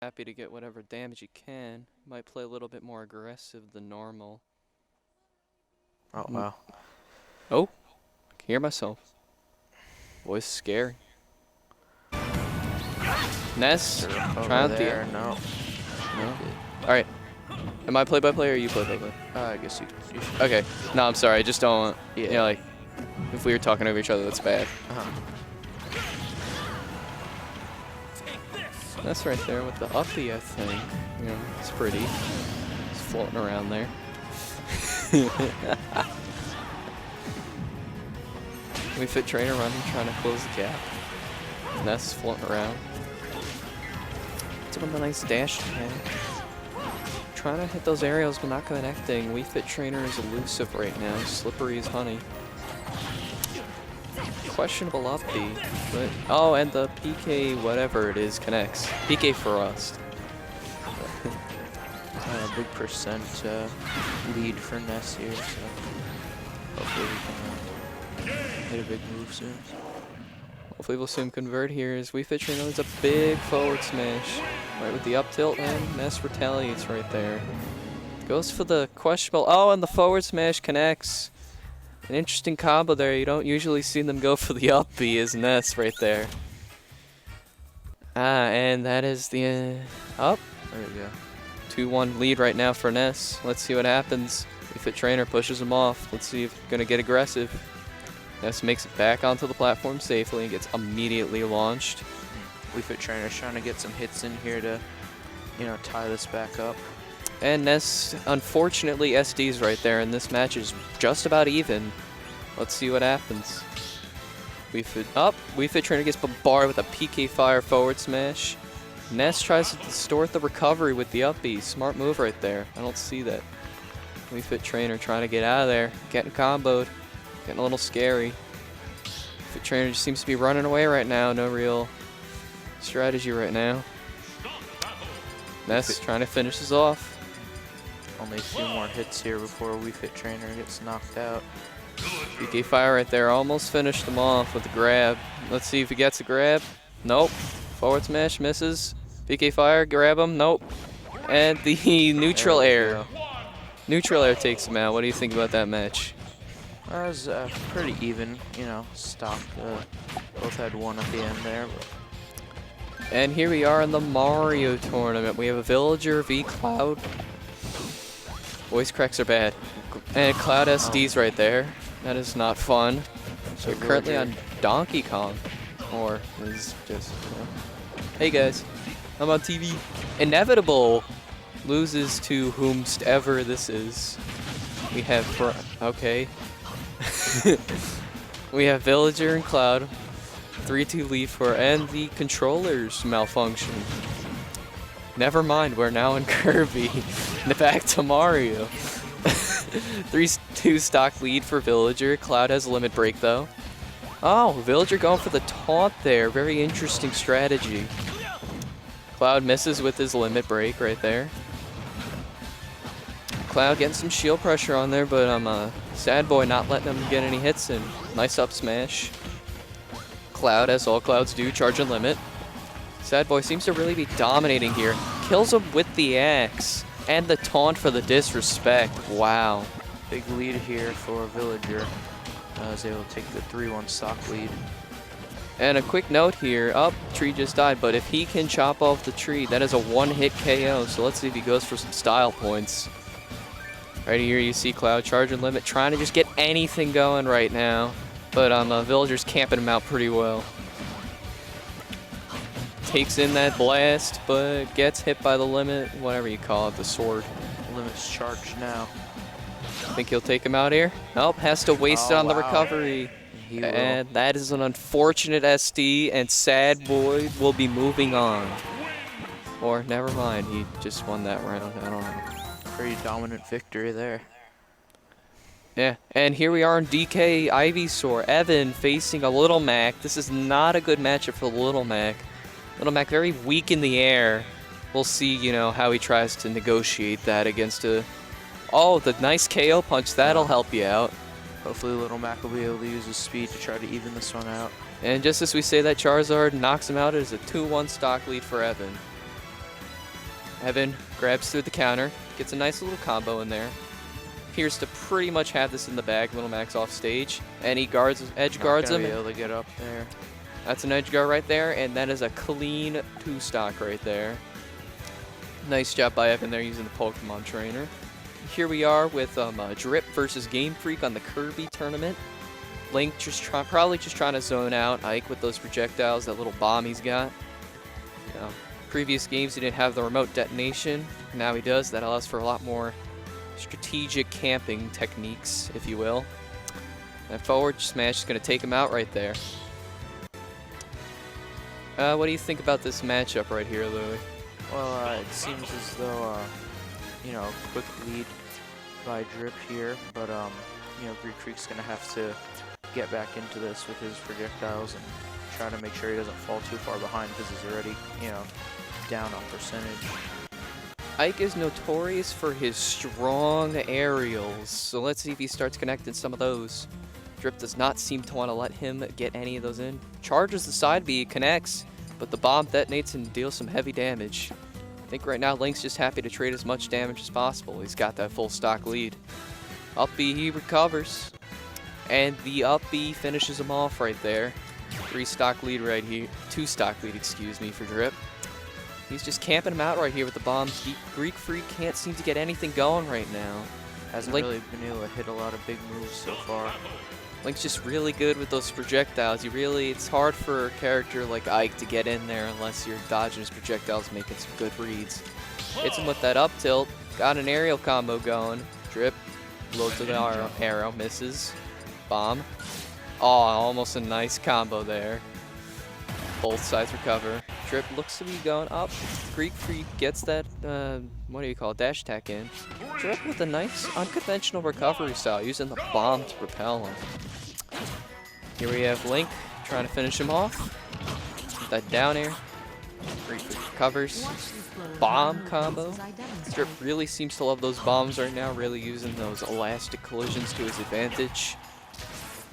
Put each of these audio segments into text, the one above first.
happy to get whatever damage he can. Might play a little bit more aggressive than normal. Oh, wow. Oh, I can hear myself. Voice is scary. Ness, try out there, the... no. Alright. Am I play-by-play or you play-by-play? I guess you should. Okay. No, I'm sorry. I just don't... Yeah. You know, like, if we were talking over each other, that's bad. That's right there with the uppie, I think. You know, it's pretty. It's floating around there. We fit trainer running, trying to close the gap. Ness floating around. Doing a nice dash attack. Trying to hit those aerials, but not connecting. We fit trainer is elusive right now. Slippery as honey. Questionable up B, but oh, and the PK whatever it is connects. PK for us. Big percent lead for Ness here, so hopefully we can hit a big move soon. Hopefully we'll soon convert here as we fit trainer is a big forward smash. Right with the up tilt and Ness retaliates right there. Goes for the questionable. Oh, and the forward smash connects. An interesting combo there. You don't usually see them go for the up B as Ness right there. And that is the up. There we go. 2-1 lead right now for Ness. Let's see what happens. If a trainer pushes him off, let's see if he's going to get aggressive. Ness makes it back onto the platform safely and gets immediately launched. We fit trainers trying to get some hits in here to, you know, tie this back up. And Ness, unfortunately, SD's right there, and this match is just about even. Let's see what happens. We fit trainer gets bombarded with a PK fire forward smash. Ness tries to distort the recovery with the up B. Smart move right there. I don't see that. We fit trainer trying to get out of there, getting comboed, getting a little scary. Fit trainer just seems to be running away right now. No real strategy right now. Ness trying to finish this off. Only a few more hits here before We Fit Trainer gets knocked out. PK fire right there, almost finished him off with a grab. Let's see if he gets a grab. Nope. Forward smash misses. PK fire, grab him. Nope. And the neutral air. Neutral air takes him out. What do you think about that match? That was pretty even, you know, stock. Both had one at the end there. But. And here we are in the Mario tournament. We have a Villager v Cloud. Voice cracks are bad. And Cloud SD's right there. That is not fun. So we're currently on Donkey Kong. Or is just, you know. Hey guys, I'm on TV. Inevitable loses to whomstever this is. We have, okay. We have Villager and Cloud. 3-2 lead for, and the controllers malfunction. Never mind, we're now in Kirby. Back to Mario. 3-2 stock lead for Villager. Cloud has a limit break though. Oh, Villager going for the taunt there. Very interesting strategy. Cloud misses with his limit break right there. Cloud getting some shield pressure on there, but Sad Boy not letting him get any hits in. Nice up smash. Cloud, as all Clouds do, charge and limit. Sad Boy seems to really be dominating here. Kills him with the axe. And the taunt for the disrespect. Wow. Big lead here for Villager. Was able to take the 3-1 stock lead. And a quick note here. Tree just died, but if he can chop off the tree, that is a one-hit KO. So let's see if he goes for some style points. Right here you see Cloud charge and limit, trying to just get anything going right now. But Villager's camping him out pretty well. Takes in that blast, but gets hit by the limit, whatever you call it, the sword. Limit's charged now. Think he'll take him out here? Nope, has to waste it on the recovery. And that is an unfortunate SD, and Sad Boy will be moving on. Or never mind, he just won that round. I don't know. Pretty dominant victory there. Yeah, and here we are in DK Ivysaur. Evan facing a Little Mac. This is not a good matchup for Little Mac. Little Mac very weak in the air. We'll see, you know, how he tries to negotiate that against a... Oh, the nice KO punch. That'll help you out. Hopefully Little Mac will be able to use his speed to try to even this one out. And just as we say that, Charizard knocks him out. It is a 2-1 stock lead for Evan. Evan grabs through the counter, gets a nice little combo in there. Appears to pretty much have this in the bag. Little Max off stage, and he edge guards him. Not gonna be able to get up there. That's an edge guard right there, and that is a clean 2-stock right there. Nice job by Evan there using the Pokemon trainer. Here we are with Drip versus Game Freak on the Kirby tournament. Link probably just trying to zone out Ike with those projectiles, that little bomb he's got. You know, previous games he didn't have the remote detonation. Now he does. That allows for a lot more strategic camping techniques, if you will. And forward smash is going to take him out right there. What do you think about this matchup right here, Louie? Well, it seems as though, you know, quick lead by Drip here, but, you know, Greek Freak's going to have to get back into this with his projectiles and try to make sure he doesn't fall too far behind because he's already, you know, down on percentage. Ike is notorious for his strong aerials, so let's see if he starts connecting some of those. Drip does not seem to want to let him get any of those in. Charges the side B, connects, but the bomb detonates and deals some heavy damage. I think right now Link's just happy to trade as much damage as possible. He's got that full stock lead. Up B, he recovers, and the up B finishes him off right there. 3-stock lead right here, 2-stock lead, excuse me, for Drip. He's just camping him out right here with the bombs. Greek Freak can't seem to get anything going right now. Hasn't really been able to hit a lot of big moves so far. Link's just really good with those projectiles. It's hard for a character like Ike to get in there unless you're dodging his projectiles, making some good reads. Hits him with that up tilt. Got an aerial combo going. Drip, low to the arrow, misses. Bomb. Oh, almost a nice combo there. Both sides recover. Drip looks to be going up. Greek Freak gets that, what do you call it, dash attack in. Drip with a nice unconventional recovery style, using the bomb to repel him. Here we have Link trying to finish him off. With that down air. Greek Freak recovers. Bomb combo. Drip really seems to love those bombs right now, really using those elastic collisions to his advantage.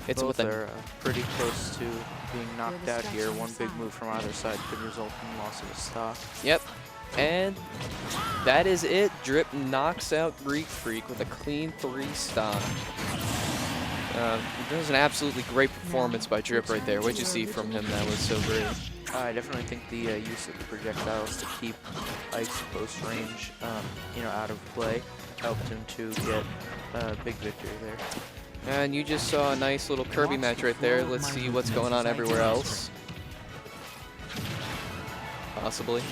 It's Both are pretty close to being knocked out here. One big move from either side could result in loss of a stock. Yep. And that is it. Drip knocks out Greek Freak with a clean 3-stock. That was an absolutely great performance by Drip right there. What'd you see from him that was so great? I definitely think the use of the projectiles to keep Ike's close range, you know, out of play helped him to get a big victory there. And you just saw a nice little Kirby match right there. Let's see what's going on everywhere else. Possibly.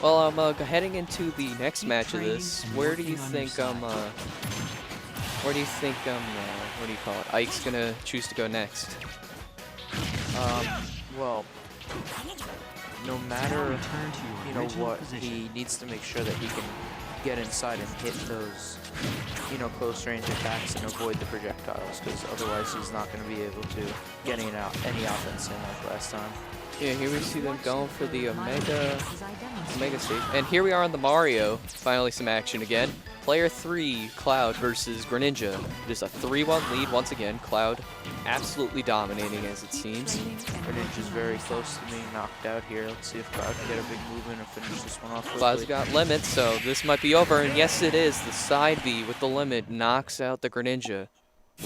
Well, I'm heading into the next match of this. Where do you think what do you call it? Ike's gonna choose to go next? Well, no matter, you know, what, he needs to make sure that he can get inside and hit those, you know, close range attacks and avoid the projectiles, because otherwise he's not going to be able to get any offense in like last time. Yeah, here we see them going for the Omega stage. And here we are on the Mario. Finally some action again. Player 3, Cloud versus Greninja. It is a 3-1 lead once again. Cloud absolutely dominating as it seems. Greninja's very close to being knocked out here. Let's see if Cloud can get a big move in and finish this one off quickly. Cloud's got limit, so this might be over. And yes, it is. The side B with the limit knocks out the Greninja.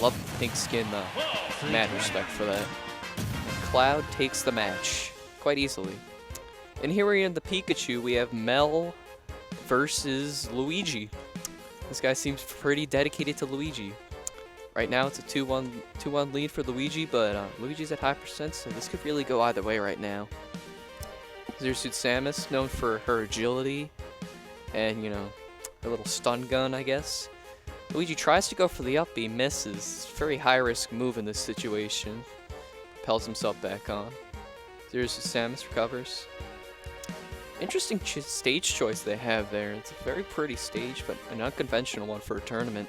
Love the pink skin, though. Mad respect for that. Cloud takes the match quite easily. And here we're in the Pikachu. We have Mel versus Luigi. This guy seems pretty dedicated to Luigi. Right now it's a 2-1 lead for Luigi, but Luigi's at high percent, so this could really go either way right now. Zero Suit Samus, known for her agility and, you know, her little stun gun, I guess. Luigi tries to go for the up B, misses. Very high risk move in this situation. Propels himself back on. Zero Suit Samus recovers. Interesting stage choice they have there. It's a very pretty stage, but an unconventional one for a tournament.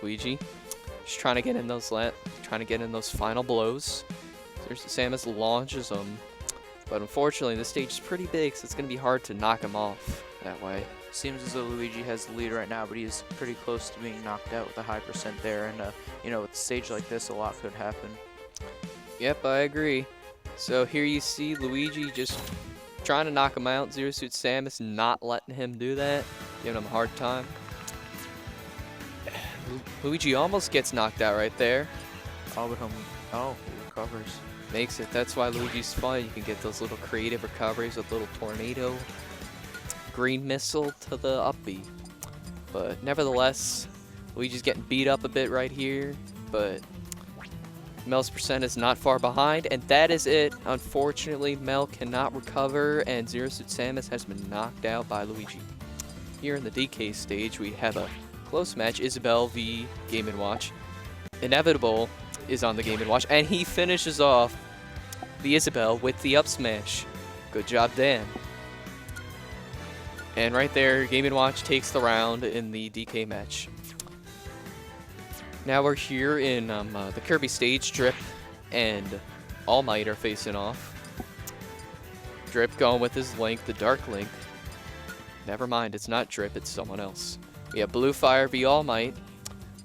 Luigi, just trying to get in those final blows. There's Samus launches them, but unfortunately this stage is pretty big, so it's going to be hard to knock him off that way. Seems as though Luigi has the lead right now, but he's pretty close to being knocked out with a high percent there, and you know, with a stage like this, a lot could happen. Yep, I agree. So here you see Luigi just trying to knock him out. Zero Suit Samus not letting him do that, giving him a hard time. Luigi almost gets knocked out right there. Oh, but he recovers. Makes it. That's why Luigi's fun. You can get those little creative recoveries with little tornado, green missile to the up B. But nevertheless, Luigi's getting beat up a bit right here. But Mel's percent is not far behind, and that is it. Unfortunately, Mel cannot recover, and Zero Suit Samus has been knocked out by Luigi. Here in the DK stage, we have a close match, Isabelle v Game & Watch. Inevitable is on the Game & Watch, and he finishes off the Isabelle with the up smash. Good job, Dan. And right there, Game & Watch takes the round in the DK match. Now we're here in the Kirby stage. Drip and All Might are facing off. Drip going with his Link, the Dark Link. Never mind, it's not Drip, it's someone else. We have Blue Fire v All Might.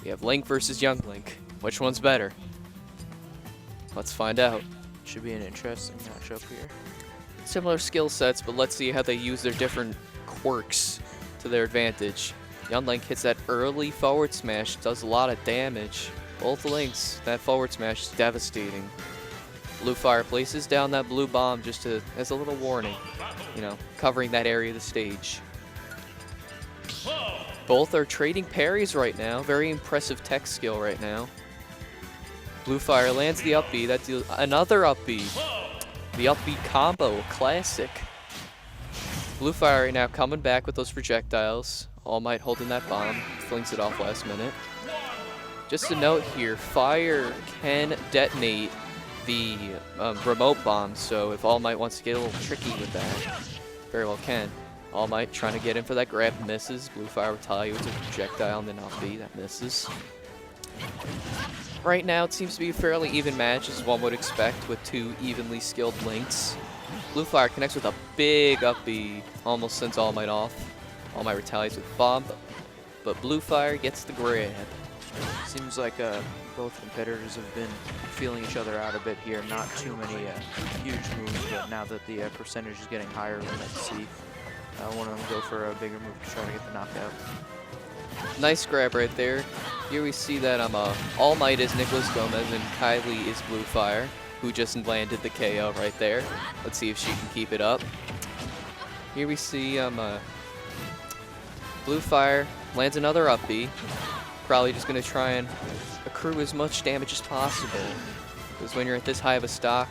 We have Link versus Young Link. Which one's better? Let's find out. Should be an interesting matchup here. Similar skill sets, but let's see how they use their different quirks to their advantage. Young Link hits that early forward smash, does a lot of damage. Both Links, that forward smash is devastating. Blue Fire places down that blue bomb just as a little warning, you know, covering that area of the stage. Both are trading parries right now. Very impressive tech skill right now. Blue Fire lands the up B. That deals another up B. The up B combo, classic. Blue Fire right now coming back with those projectiles. All Might holding that bomb, flings it off last minute. Just a note here, Fire can detonate the remote bomb, so if All Might wants to get a little tricky with that, very well can. All Might trying to get in for that grab, misses. Blue Fire retaliates with a projectile and then up B, that misses. Right now it seems to be a fairly even match, as one would expect, with two evenly skilled Links. Blue Fire connects with a big up B, almost sends All Might off. All Might retaliates with bomb, but Blue Fire gets the grab. Seems like both competitors have been feeling each other out a bit here. Not too many huge moves, but now that the percentage is getting higher, let's see one of them go for a bigger move to try to get the knockout. Nice grab right there. Here we see that All Might is Nicholas Gomez and Kylie is Blue Fire, who just landed the KO right there. Let's see if she can keep it up. Here we see Blue Fire lands another up B. Probably just going to try and accrue as much damage as possible. Because when you're at this high of a stock,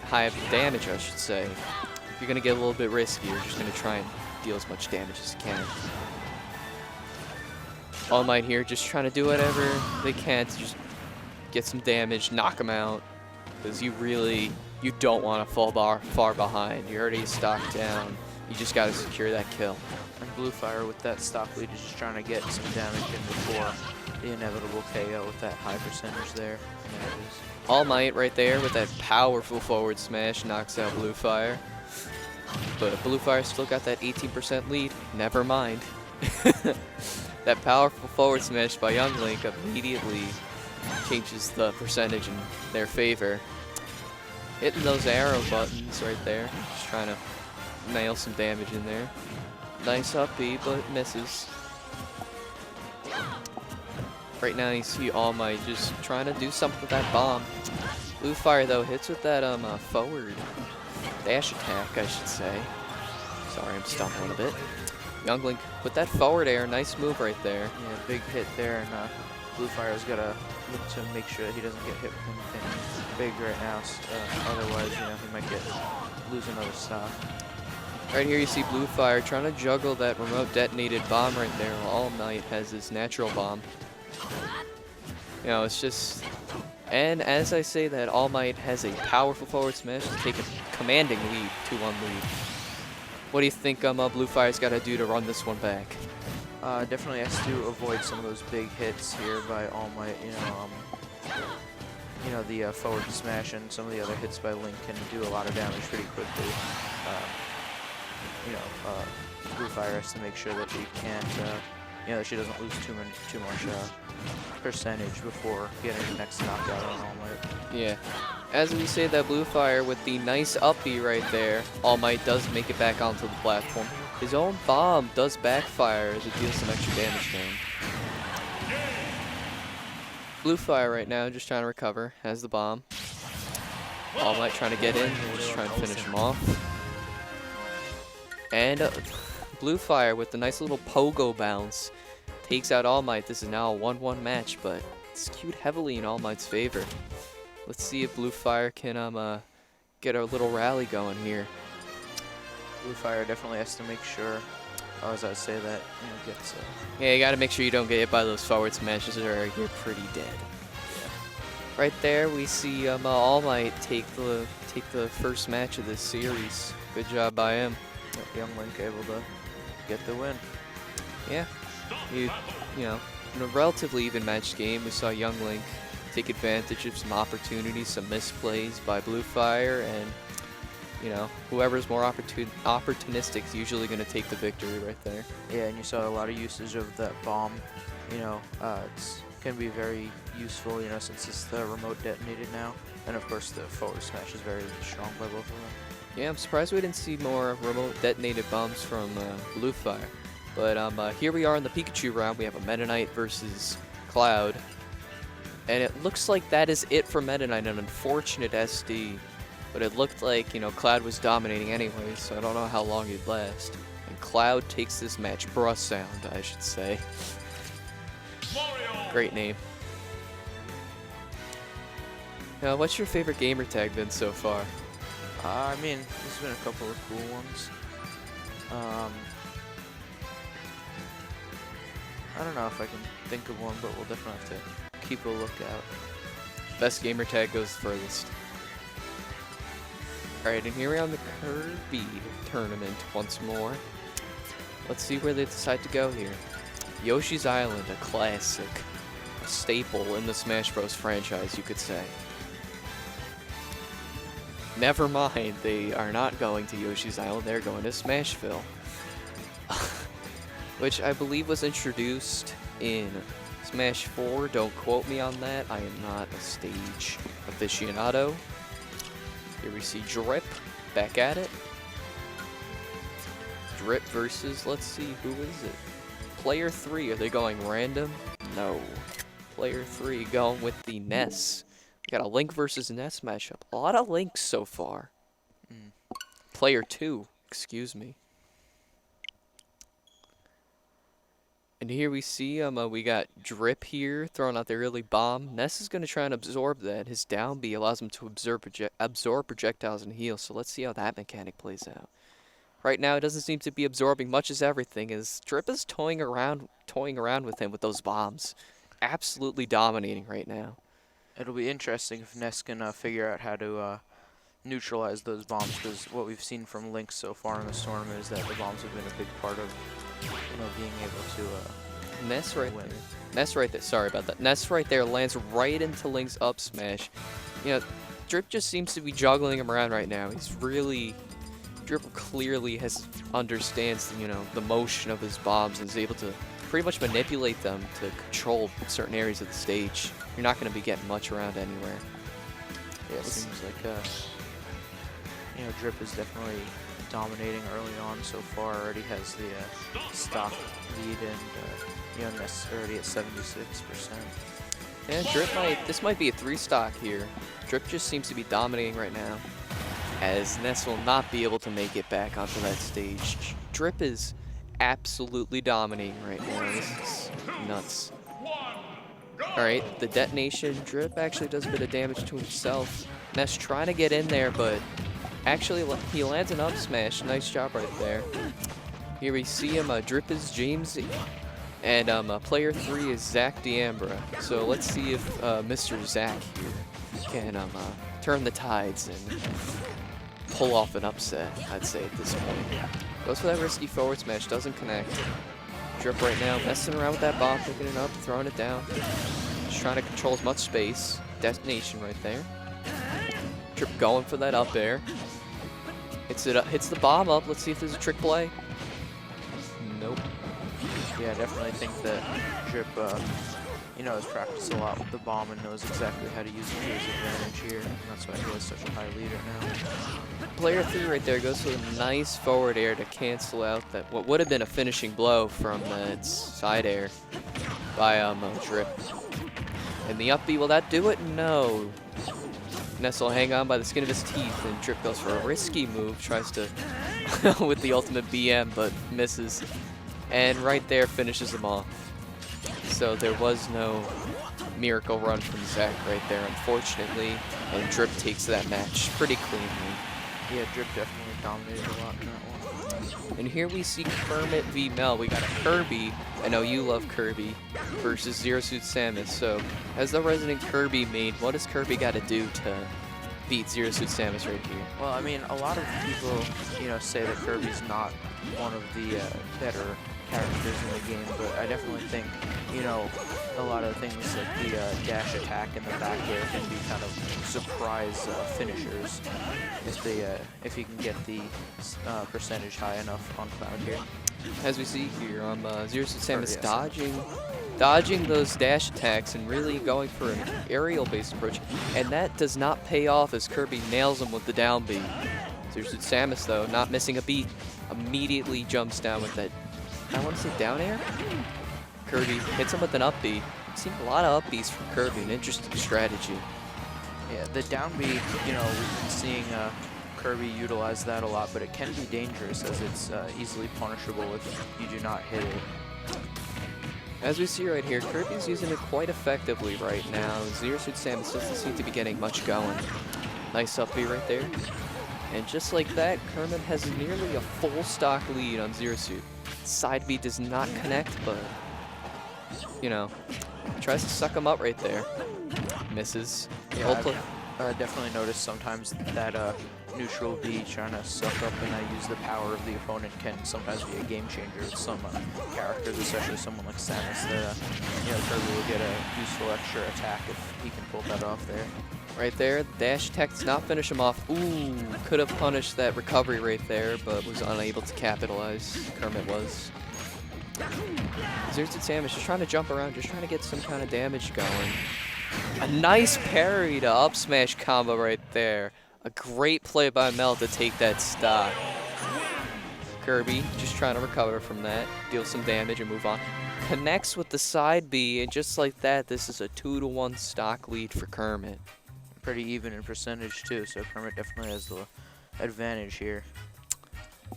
high of damage I should say, you're going to get a little bit risky. You're just going to try and deal as much damage as you can. All Might here just trying to do whatever they can to just get some damage, knock them out. Because you don't want to fall far behind. You're already stocked down. You just got to secure that kill. And Blue Fire with that stock lead is just trying to get some damage in before the inevitable KO with that high percentage there. And there it is. All Might right there with that powerful forward smash knocks out Blue Fire. But Blue Fire still got that 18% lead. Never mind. That powerful forward smash by Young Link immediately changes the percentage in their favor. Hitting those arrow buttons right there. Just trying to nail some damage in there. Nice up B, but misses. Right now you see All Might just trying to do something with that bomb. Blue Fire though hits with that forward dash attack, I should say. Sorry, I'm stumbling a bit. Young Link with that forward air, nice move right there. Yeah, big hit there, and Blue Fire's got to look to make sure that he doesn't get hit with anything big right now. Otherwise, you know, he might lose another stock. Right here you see Blue Fire trying to juggle that remote detonated bomb right there while All Might has his natural bomb. You know, it's just... And as I say that, All Might has a powerful forward smash to take a commanding lead, 2-1 lead. What do you think Blue Fire's got to do to run this one back? Definitely has to avoid some of those big hits here by All Might. You know, the forward smash and some of the other hits by Link can do a lot of damage pretty quickly. Blue Fire has to make sure that she can't, that she doesn't lose too much percentage before getting the next knockout on All Might. Yeah, as we say that Blue Fire with the nice up B right there, All Might does make it back onto the platform. His own bomb does backfire as it deals some extra damage to him. Blue Fire right now just trying to recover, has the bomb. All Might trying to get in, just trying to finish him off. And Blue Fire with the nice little pogo bounce takes out All Might. This is now a 1-1 match, but it's skewed heavily in All Might's favor. Let's see if Blue Fire can get a little rally going here. Blue Fire definitely has to make sure, as I say that, gets. Yeah, you got to make sure you don't get hit by those forward smashes, or you're pretty dead. Yeah. Right there, we see All Might take the first match of this series. Good job by him. Young Link able to get the win. Yeah, you know, in a relatively even matched game, we saw Young Link take advantage of some opportunities, some misplays by Blue Fire, and whoever's more opportunistic is usually going to take the victory right there. Yeah, and you saw a lot of usage of that bomb. It's can be very useful, since it's the remote detonated now, and of course the forward smash is very strong by both of them. Yeah, I'm surprised we didn't see more remote detonated bombs from Blue Fire. But here we are in the Pikachu round. We have a Meta Knight versus Cloud. And it looks like that is it for Meta Knight, an unfortunate SD. But it looked like, Cloud was dominating anyway, so I don't know how long he'd last. And Cloud takes this match. Bruh Sound, I should say. Great name. Now, what's your favorite gamer tag been so far? I mean, there's been a couple of cool ones. I don't know if I can think of one, but we'll definitely have to keep a lookout. Best gamer tag goes furthest. Alright, and here we are on the Kirby tournament once more. Let's see where they decide to go here. Yoshi's Island, a classic, a staple in the Smash Bros. Franchise, you could say. Never mind, they are not going to Yoshi's Island, they're going to Smashville. Which I believe was introduced in Smash 4, don't quote me on that, I am not a stage aficionado. Here we see Drip, back at it. Drip versus, let's see, who is it? Player 3, are they going random? No. Player 3 going with the Ness. We got a Link versus Ness matchup. A lot of Links so far. Player 2, excuse me. And here we see we got Drip here throwing out the early bomb. Ness is going to try and absorb that. His down B allows him to absorb projectiles and heal. So let's see how that mechanic plays out. Right now, it doesn't seem to be absorbing much as everything, as Drip is toying around with him with those bombs. Absolutely dominating right now. It'll be interesting if Ness can figure out how to neutralize those bombs, because what we've seen from Link so far in this tournament is that the bombs have been a big part of being able to Ness right win. there. Ness right there. Sorry about that. Ness right there lands right into Link's up smash. Drip just seems to be juggling him around right now. He's really... Drip clearly understands the motion of his bombs and is able to pretty much manipulate them to control certain areas of the stage. You're not going to be getting much around anywhere. Yeah, it seems like Drip is definitely dominating early on so far. Already has the stock lead, and Ness already at 76%. Yeah, Drip this might be a 3 stock here. Drip just seems to be dominating right now, as Ness will not be able to make it back onto that stage. Drip is absolutely dominating right now. This is nuts. Alright, the detonation. Drip actually does a bit of damage to himself. Ness trying to get in there, but actually he lands an up smash. Nice job right there. Here we see him. Drip is James, and player 3 is Zach D'Ambra. So let's see if Mr. Zach here can turn the tides and pull off an upset, I'd say, at this point. Goes for that risky forward smash, doesn't connect. Drip right now, messing around with that bomb, picking it up, throwing it down. Just trying to control as much space. Detonation right there. Drip going for that up air. Hits the bomb up. Let's see if there's a trick play. Nope. Yeah, I definitely think that Drip you know, has practiced a lot with the bomb and knows exactly how to use it to his advantage here. And that's why he has such a high lead right now. Player 3 right there goes with a nice forward air to cancel out that what would have been a finishing blow from its side air by Drip. And the up B, will that do it? No. Nestle hang on by the skin of his teeth, and Drip goes for a risky move, tries to with the ultimate BM, but misses. And right there finishes him off. So there was no miracle run from Zach right there, unfortunately. And Drip takes that match pretty cleanly. Yeah, Drip definitely dominated a lot in that one. And here we see Kermit v Mel. We got a Kirby. I know you love Kirby versus Zero Suit Samus. So as the resident Kirby main, what does Kirby got to do to beat Zero Suit Samus right here? Well, I mean, a lot of people, you know, say that Kirby's not one of the better characters in the game, but I definitely think, you know, a lot of things like the dash attack and the back air can be kind of surprise finishers if you can get the percentage high enough on Cloud here. As we see here, Zero Suit Samus dodging those dash attacks and really going for an aerial-based approach, and that does not pay off as Kirby nails him with the down B. Zero Suit Samus, though, not missing a beat, immediately jumps down with that, I want to say down air? Kirby hits him with an up B. I've seen a lot of up Bs from Kirby, an interesting strategy. Yeah, the down B, you know, we've been seeing Kirby utilize that a lot, but it can be dangerous as it's easily punishable if you do not hit it. As we see right here, Kirby's using it quite effectively right now. Zero Suit Samus doesn't seem to be getting much going. Nice up B right there. And just like that, Kermit has nearly a full stock lead on Zero Suit. Side B does not connect, but, you know, tries to suck him up right there. Misses. Yeah, I've definitely noticed sometimes that neutral B trying to suck up and use the power of the opponent can sometimes be a game changer with some characters, especially someone like Samus, that you know, Kirby will get a useful extra attack if he can pull that off there. Right there, dash attack does not finish him off. Ooh, could have punished that recovery right there, but was unable to capitalize. Kermit was. Zero Suit Samus just trying to jump around, just trying to get some kind of damage going. A nice parry to up smash combo right there. A great play by Mel to take that stock. Kirby just trying to recover from that, deal some damage and move on. Connects with the side B, and just like that, this is a 2-to-1 stock lead for Kermit. Pretty even in percentage too, so Kermit definitely has the advantage here.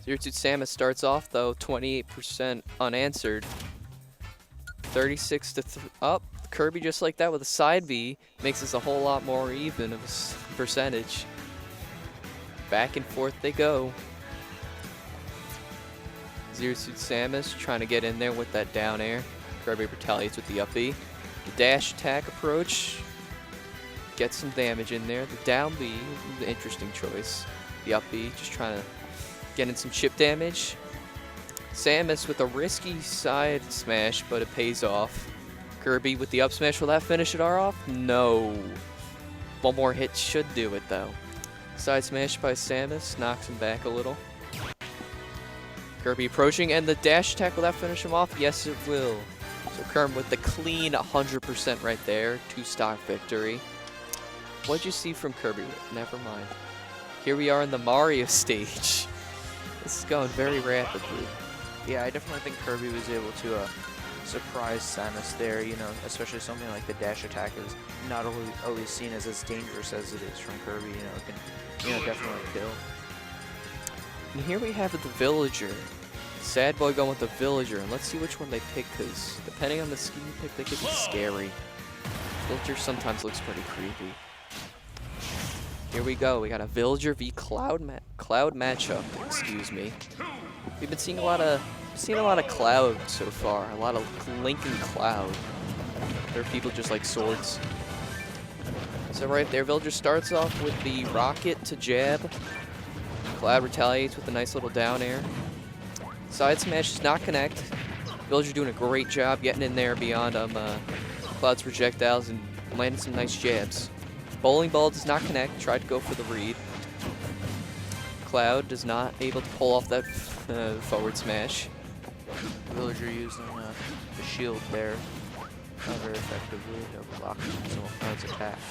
Zero Suit Samus starts off though 28% unanswered. 36 to up. Kirby just like that with a side B makes this a whole lot more even of a percentage. Back and forth they go. Zero Suit Samus trying to get in there with that down air. Kirby retaliates with the up B. The dash attack approach. Get some damage in there. The down B, the interesting choice. The up B, just trying to get in some chip damage. Samus with a risky side smash, but it pays off. Kirby with the up smash, will that finish it off? No. One more hit should do it though. Side smash by Samus, knocks him back a little. Kirby approaching, and the dash attack, will that finish him off? Yes, it will. So Kermit with the clean 100% right there, 2-stock victory. What'd you see from Kirby? Never mind. Here we are in the Mario stage. This is going very rapidly. Yeah, I definitely think Kirby was able to surprise Samus there, you know, especially something like the dash attack is not always seen as dangerous as it is from Kirby, you know, it can, you know, definitely kill. And here we have the Villager. Sad Boy going with the Villager, and let's see which one they pick, because depending on the skin you pick, they could be scary. Villager sometimes looks pretty creepy. Here we go. We got a Villager v Cloud matchup. Excuse me. We've been seeing a lot of Cloud so far. A lot of Link and Cloud. There are people just like swords. So right there, Villager starts off with the rocket to jab. Cloud retaliates with a nice little down air. Side smash does not connect. Villager doing a great job getting in there beyond Cloud's projectiles and landing some nice jabs. Bowling ball does not connect. Tried to go for the read. Cloud does not able to pull off that forward smash. Villager using the shield there. very effectively blocking some of Cloud's attacks.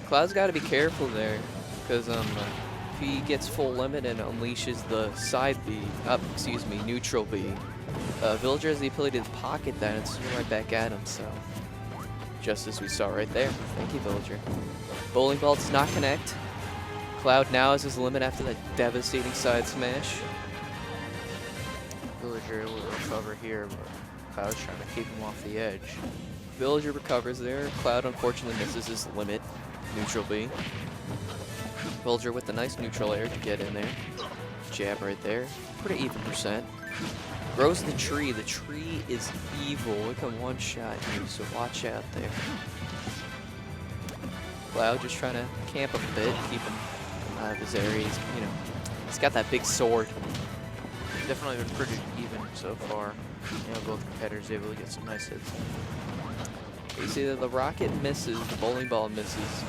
Cloud's got to be careful there, because if he gets full limit and unleashes the side B, neutral B, Villager has the ability to pocket that and swing right back at him, so just as we saw right there. Thank you, Villager. Bowling Ball does not connect. Cloud now has his limit after that devastating side smash. Villager will recover here, but Cloud's trying to keep him off the edge. Villager recovers there. Cloud unfortunately misses his limit. Neutral B. Villager with a nice neutral air to get in there. Jab right there. Pretty even percent. Grows the tree. The tree is evil. It can one-shot you, so watch out there. Cloud just trying to camp up a bit, keep him out of his area. He's got that big sword. Definitely been pretty even so far. Both competitors able to get some nice hits. You see that the rocket misses, the bowling ball misses.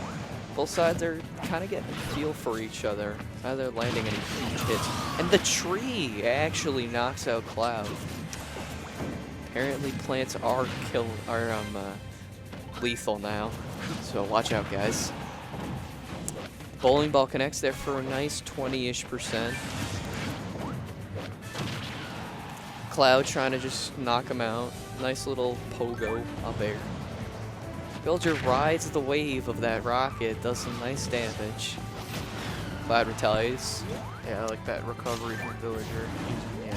Both sides are kind of getting a feel for each other. Neither landing any huge hits. And the tree actually knocks out Cloud. Apparently plants are lethal now. So watch out, guys. Bowling ball connects there for a nice 20-ish%. Cloud trying to just knock him out. Nice little pogo up air. Villager rides the wave of that rocket, does some nice damage. Cloud retaliates. Yeah, I like that recovery from Villager using the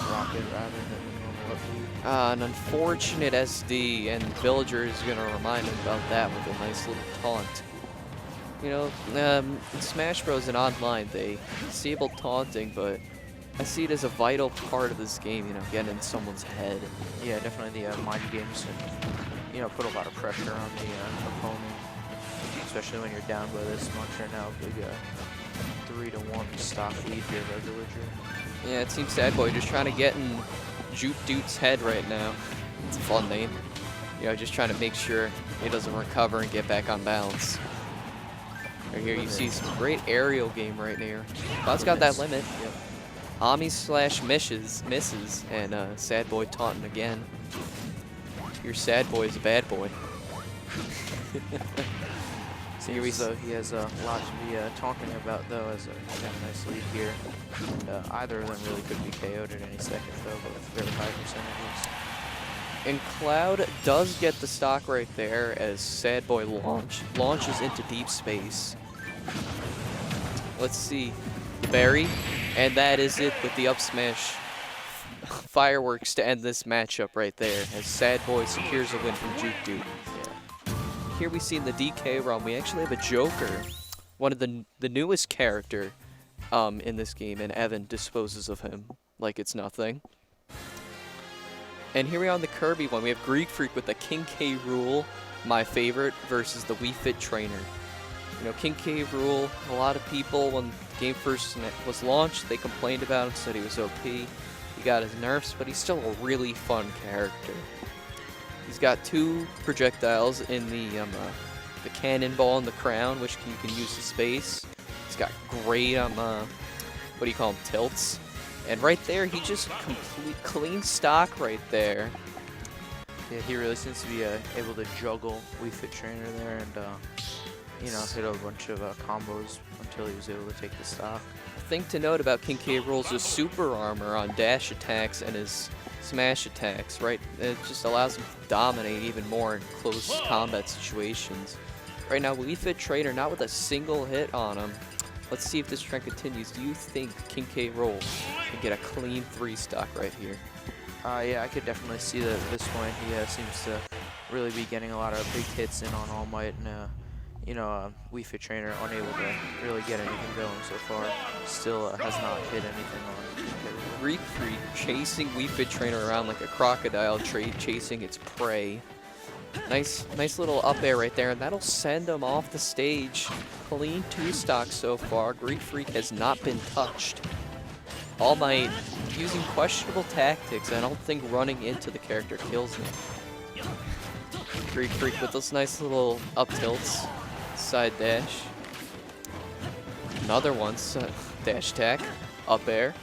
rocket rather than the normal up. An unfortunate SD, and Villager is going to remind him about that with a nice little taunt. In Smash Bros. And online, they disable taunting, but I see it as a vital part of this game, getting in someone's head. Yeah, definitely the mind games and, put a lot of pressure on the opponent, especially when you're down by this much right now. Big 3-1 stock lead here by Villager. Yeah, it seems Sad Boy just trying to get in Jute Dude's head right now. It's a fun name. Just trying to make sure he doesn't recover and get back on balance. Right here, you see some great aerial game right here. Cloud's got that limit. Yep. Ami slash misses, and Sad Boy taunting again. Your Sad Boy is a bad boy. So he has a lot to be talking about, though, as he's got a nice lead here. And, either of them really could be KO'd at any second, though, but with very high percentages. And Cloud does get the stock right there as Sad Boy launches into deep space. Let's see. Barry, and that is it with the up smash. Fireworks to end this matchup right there as Sad Boy secures a win from Juke Dude. Yeah. Here we see in the DK run, we actually have a Joker, one of the newest character in this game, and Evan disposes of him like it's nothing. And here we are on the Kirby one, we have Greek Freak with the King K Rule, my favorite, versus the Wii Fit Trainer. King K Rule, a lot of people, when the game first was launched, they complained about him, said he was OP. He got his nerfs, but he's still a really fun character. He's got 2 projectiles in the cannonball and the crown, which you can use as space. He's got great tilts. And right there, he just clean stock right there. Yeah, he really seems to be able to juggle Wii Fit Trainer there and hit a bunch of combos until he was able to take the stock. Thing to note about King K. Rool's is super armor on dash attacks and his smash attacks, right? It just allows him to dominate even more in close combat situations. Right now, Wii Fit Trainer not with a single hit on him. Let's see if this trend continues. Do you think King K. Rool can get a clean 3 stock right here? Yeah, I could definitely see that at this point. He seems to really be getting a lot of big hits in on All Might, and Wii Fit Trainer unable to really get anything going so far. Still has not hit anything on Greek Freak chasing Wii Fit Trainer around like a crocodile chasing its prey. Nice little up air right there, and that'll send him off the stage. Clean 2 stocks so far. Greek Freak has not been touched. All Might using questionable tactics. I don't think running into the character kills him. Greek Freak with those nice little up tilts. Side dash. Another one, dash attack. Up air.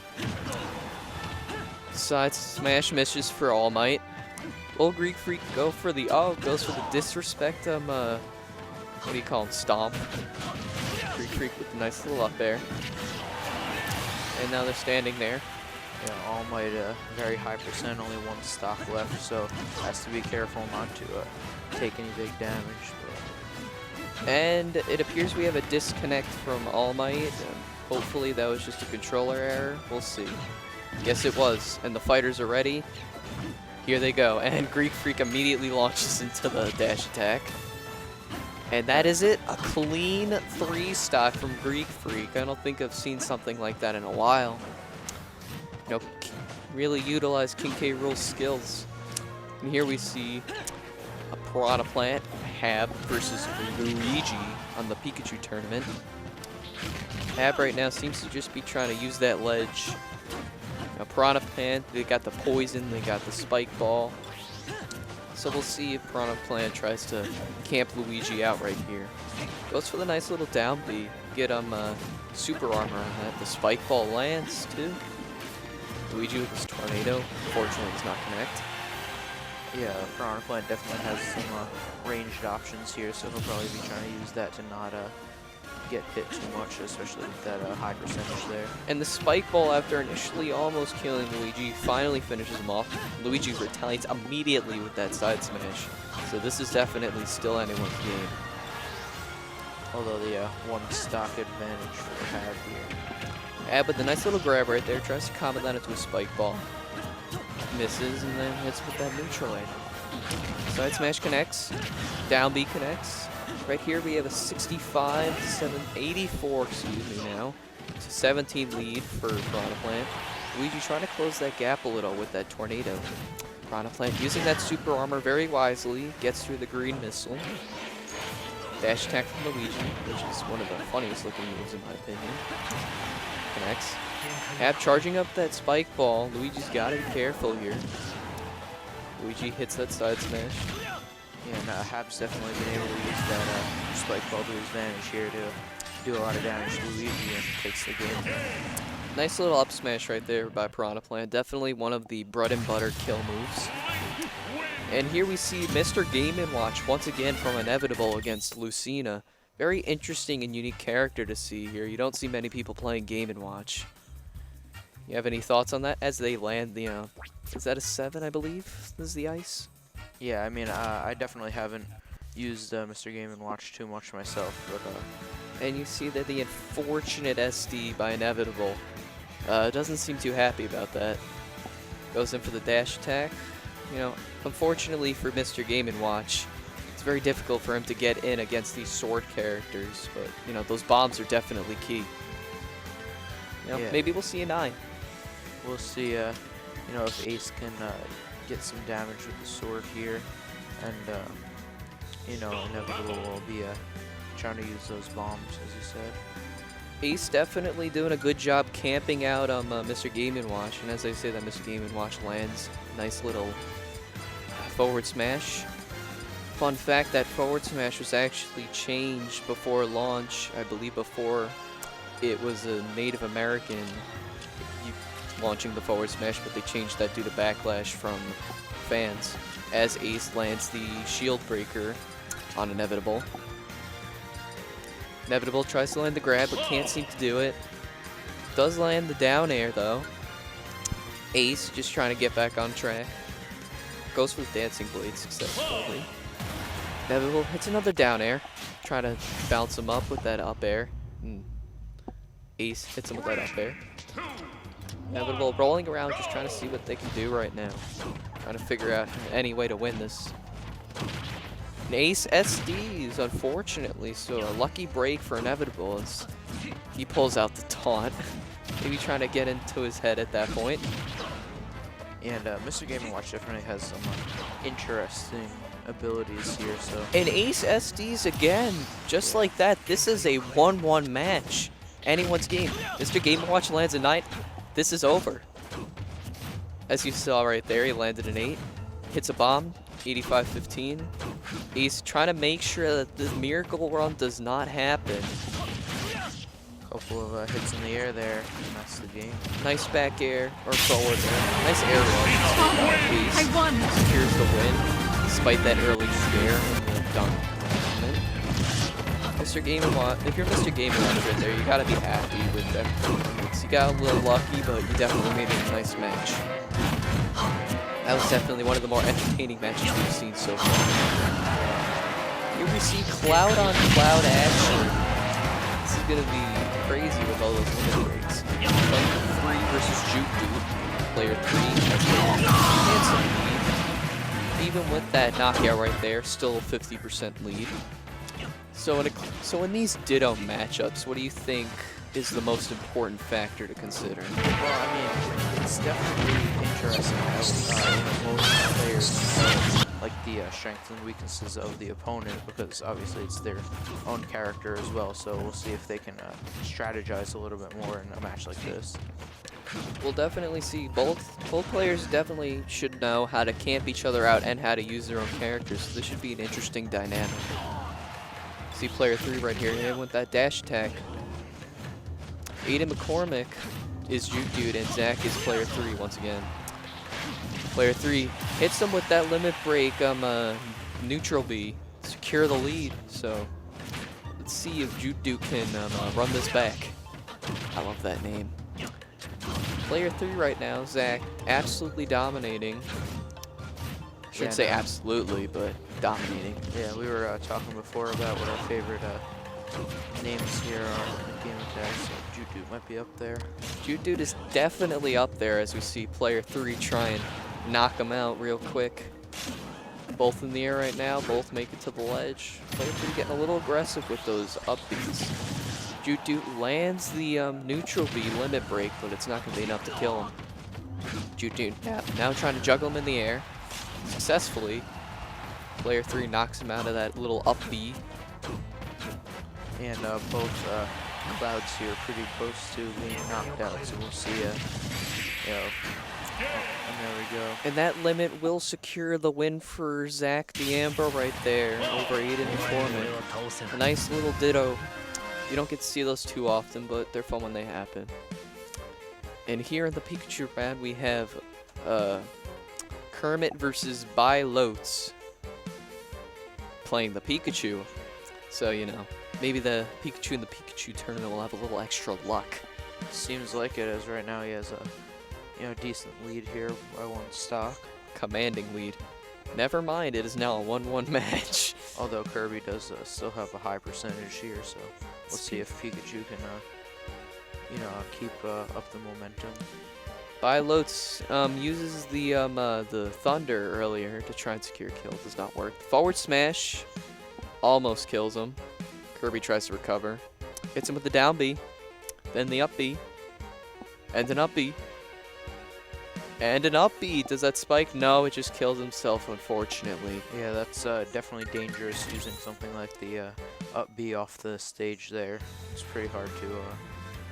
Side smash misses for All Might. Will Greek Freak go for the, goes for the disrespect, what do you call him, stomp. Greek Freak with a nice little up air. And now they're standing there. Yeah, All Might, very high percent, only one stock left, so has to be careful not to take any big damage. But And it appears we have a disconnect from All Might. Hopefully that was just a controller error. We'll see. Yes, it was. And the fighters are ready. Here they go. And Greek Freak immediately launches into the dash attack. And that is it. A clean 3 stock from Greek Freak. I don't think I've seen something like that in a while. You know, really utilize King K. Rool's skills. And here we see a Piranha Plant, Hab versus Luigi on the Pikachu tournament. Hab right now seems to just be trying to use that ledge. Now Piranha Plant, they got the poison, they got the spike ball. So we'll see if Piranha Plant tries to camp Luigi out right here. Goes for the nice little down B. Get him super armor on that. The spike ball lands too. Luigi with his tornado. Fortunately does not connect. yeah, Piranha Plant definitely has some ranged options here, so he'll probably be trying to use that to not get hit too much, especially with that high percentage there. And the spike ball, after initially almost killing Luigi, finally finishes him off. Luigi retaliates immediately with that side smash. So this is definitely still anyone's game. Although the one stock advantage for Hab here. Ab with the nice little grab right there, tries to combo that into a spike ball. Misses and then hits with that neutral edge. Side smash connects. Down B connects. Right here we have a 84, excuse me now, to 17 lead for Piranha Plant. Luigi trying to close that gap a little with that tornado. Piranha Plant using that super armor very wisely, gets through the green missile. Dash attack from Luigi, which is one of the funniest looking moves in my opinion. Connects. Hab charging up that spike ball. Luigi's got to be careful here. Luigi hits that side smash. Yeah, and Hab's definitely been able to use that spike ball to his advantage here to do a lot of damage to Luigi and takes the game. Nice little up smash right there by Piranha Plant. Definitely one of the bread and butter kill moves. And here we see Mr. Game & Watch once again from Inevitable against Lucina. Very interesting and unique character to see here. You don't see many people playing Game & Watch. You have any thoughts on that as they land the, is that a 7, I believe? This is the ice? Yeah, I mean, I definitely haven't used Mr. Game & Watch too much myself, but and you see that the unfortunate SD by Inevitable doesn't seem too happy about that. Goes in for the dash attack. You know, unfortunately for Mr. Game & Watch, it's very difficult for him to get in against these sword characters, but, you know, those bombs are definitely key. You know, yeah. Maybe we'll see a 9. we'll see, you know, if Ace can get some damage with the sword here, and, you know, Inevitable will be trying to use those bombs, as you said. Ace definitely doing a good job camping out Mr. Game & Watch, and as I say that Mr. Game & Watch lands, nice little forward smash. Fun fact, that forward smash was actually changed before launch. I believe before it was a Native American launching the forward smash, but they changed that due to backlash from fans as Ace lands the shield breaker on Inevitable. Inevitable tries to land the grab, but can't seem to do it. Does land the down air, though. Ace just trying to get back on track. Goes for the dancing blade successfully. Inevitable hits another down air. Trying to bounce him up with that up air. Ace hits him with that up air. Inevitable rolling around, just trying to see what they can do right now. Trying to figure out any way to win this. And Ace SDs, unfortunately, so a lucky break for Inevitable as he pulls out the taunt. Maybe trying to get into his head at that point. And Mr. Game & Watch definitely has some interesting abilities here, so. And Ace SDs again, just like that. This is a 1-1 match. Anyone's game. Mr. Game & Watch lands a 9. This is over. As you saw right there, he landed an 8. Hits a bomb, 85-15. Ace trying to make sure that the miracle run does not happen. Couple of hits in the air there, and that's the game. Nice back air, or forward air. Nice aerial. I won! Secures the win, despite that early scare in the dunk. Mr. Game & Watch, if you're Mr. Game & Watch right there, you gotta be happy with that performance. You got a little lucky, but you definitely made it a nice match. That was definitely one of the more entertaining matches we've seen so far. Here we see cloud on cloud action. This is gonna be crazy with all those limit breaks. Player 3 versus Juke. Player 3 has a handsome lead. Even with that knockout right there, still a 50% lead. So in these Ditto matchups, what do you think is the most important factor to consider? Well, I mean, it's definitely interesting how most players know, like the strengths and weaknesses of the opponent, because obviously it's their own character as well. So we'll see if they can strategize a little bit more in a match like this. We'll definitely see both players definitely should know how to camp each other out and how to use their own characters. So this should be an interesting dynamic. See player 3 right here, and with that dash attack. Aiden McCormick is Juke Dude, and Zach is player 3 once again. Player 3 hits him with that limit break, neutral B, secure the lead. So let's see if Juke Dude can run this back. I love that name. Player 3 right now, Zach, absolutely dominating. Shouldn't say absolutely, but dominating. Yeah, we were talking before about what our favorite names here are in game attacks. So Juke Dude might be up there. Juke Dude is definitely up there as we see player 3 try and knock him out real quick. Both in the air right now, both make it to the ledge. Player 3 getting a little aggressive with those up Bs. Juke Dude lands the neutral B limit break, but it's not going to be enough to kill him. Juke Dude now trying to juggle him in the air. Successfully. Player 3 knocks him out of that little up B. And both clouds here are pretty close to being knocked out, so we'll see, and there we go. And that limit will secure the win for Zach the Amber right there over Aiden McCormick. A nice little ditto. You don't get to see those too often, but they're fun when they happen. And here in the Pikachu round, we have Kermit versus Lotes playing the Pikachu. So, you know, maybe the Pikachu in the Pikachu tournament will have a little extra luck. Seems like it, as right now he has a decent lead here by 1 stock. Commanding lead. Never mind, it is now a 1-1 match. Although Kirby does still have a high percentage here, so we'll see if Pikachu can, keep up the momentum. Lotes uses the Thunder earlier to try and secure a kill. Does not work. Forward smash almost kills him. Kirby tries to recover. Hits him with the down B, then the up B, and an up B. And an up B. Does that spike? No, it just kills himself, unfortunately. Yeah, that's definitely dangerous using something like the up B off the stage there. It's pretty hard to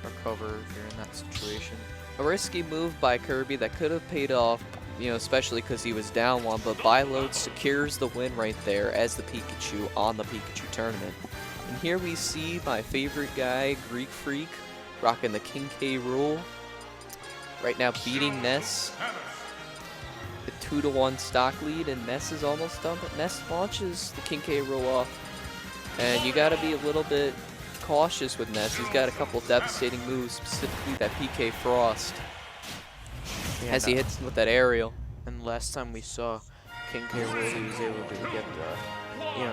recover if you're in that situation. A risky move by Kirby that could have paid off, especially because he was down 1, but Lotes secures the win right there as the Pikachu on the Pikachu tournament. And here we see my favorite guy, Greek Freak, rocking the King K rule. Right now beating Ness. The 2-1 stock lead, and Ness is almost done, but Ness launches the King K rule off. And you gotta be a little bit cautious with Ness. He's got a couple devastating moves, specifically that PK Frost. Yeah, as he hits with that aerial. And last time we saw King K. Rool, he was able to get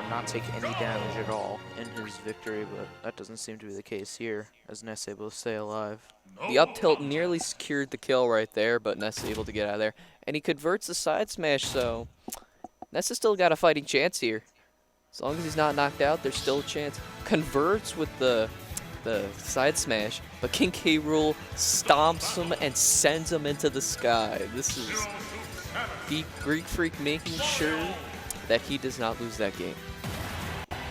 not take any damage at all in his victory, but that doesn't seem to be the case here, as Ness able to stay alive. The up tilt nearly secured the kill right there, but Ness able to get out of there. And he converts the side smash, so Ness has still got a fighting chance here. As long as he's not knocked out, there's still a chance. Converts with the side smash, but King K. Rool stomps him and sends him into the sky. This is Greek Freak making sure that he does not lose that game.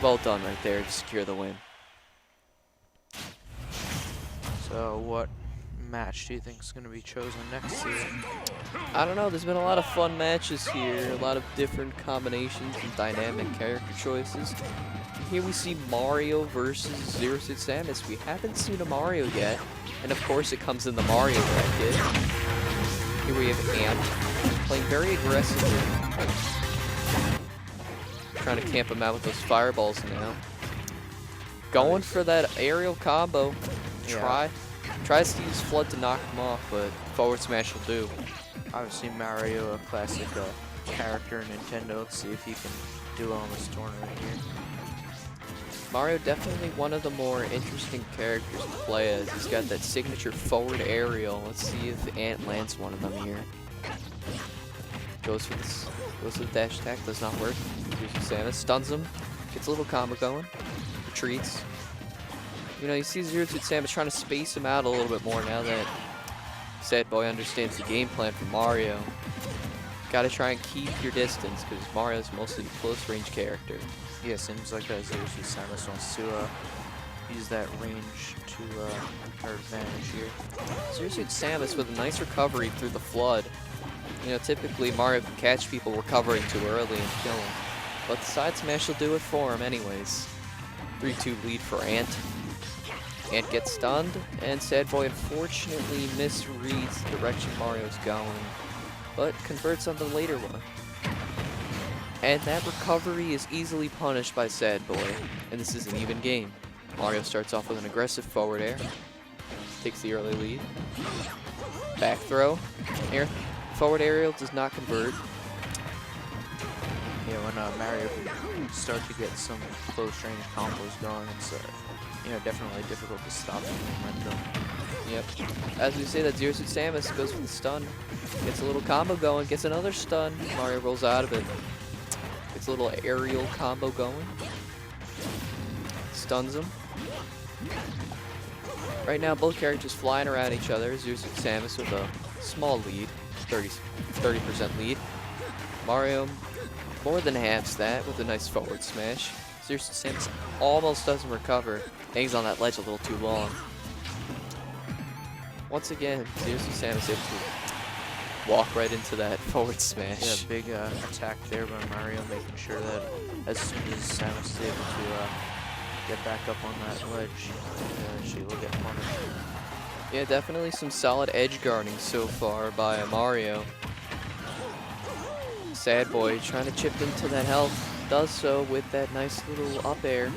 Well done right there to secure the win. So what match do you think is going to be chosen next year? I don't know. There's been a lot of fun matches here, a lot of different combinations and dynamic character choices. Here we see Mario versus Zero Suit Samus. We haven't seen a Mario yet, and of course it comes in the Mario bracket. Here we have Ant playing very aggressively, trying to camp him out with those fireballs now. Going for that aerial combo. Tries to use Flood to knock him off, but forward smash will do. Obviously Mario, a classic character in Nintendo. Let's see if he can do well in this tournament here. Mario definitely one of the more interesting characters to play as. He's got that signature forward aerial. Let's see if Ant lands one of them here. Goes for the dash attack, does not work. Here's Samus, stuns him, gets a little combo going, retreats. You know, you see Zero Suit Samus trying to space him out a little bit more now that Sad Boy understands the game plan for Mario. Gotta try and keep your distance because Mario's mostly a close range character. Yeah, seems like Zero Suit Samus wants to use that range to her advantage here. Zero Suit Samus with a nice recovery through the Flood. You know, typically Mario can catch people recovering too early and kill them. But the side smash will do it for him anyways. 3-2 lead for Ant. Ant gets stunned, and Sad Boy unfortunately misreads the direction Mario's going, but converts on the later one. And that recovery is easily punished by Sad Boy, and this is an even game. Mario starts off with an aggressive forward air, takes the early lead. Back throw, forward aerial does not convert. Yeah, when Mario can start to get some close range combos going, it's you know, definitely difficult to stop the momentum. Yep. As we say, that Zero Suit Samus goes for the stun, gets a little combo going, gets another stun. Mario rolls out of it. Gets a little aerial combo going. Stuns him. Right now, both characters flying around each other. Zero Suit Samus with a small lead, 30% lead. Mario more than halves that with a nice forward smash. Zero Suit Samus almost doesn't recover. Hangs on that ledge a little too long. Once again, Zero Suit Samus able to walk right into that forward smash. Yeah, big attack there by Mario, making sure that as soon as Samus is able to get back up on that ledge, she will get punished. Yeah, definitely some solid edge guarding so far by Mario. Sad Boy trying to chip into that health. Does so with that nice little up air.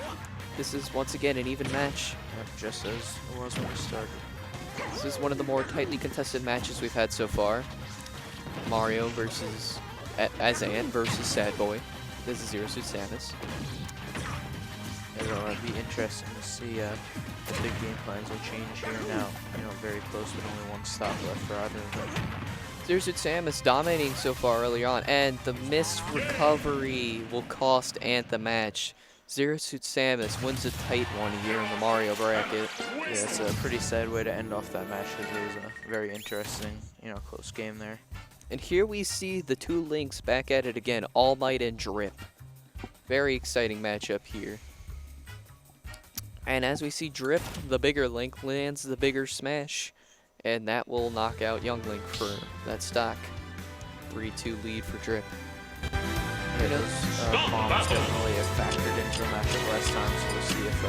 This is once again an even match. Yep, just as it was when we started. This is one of the more tightly contested matches we've had so far. Mario versus as Ant versus Sad Boy. This is Zero Suit Samus. It'll be interesting to see if the big game plans will change here now. You know, very close with only one stop left for either of them. Zero Suit Samus dominating so far early on, and the missed recovery will cost Ant the match. Zero Suit Samus wins a tight one here in the Mario bracket. Yeah, it's a pretty sad way to end off that match because it was a very interesting, you know, close game there. And here we see the two Links back at it again, All Might and Drip. Very exciting matchup here. And as we see Drip, the bigger Link, lands the bigger smash. And that will knock out Young Link for that stock. 3-2 lead for Drip. Yeah, those bombs definitely have factored into the matchup last time, so we'll see if you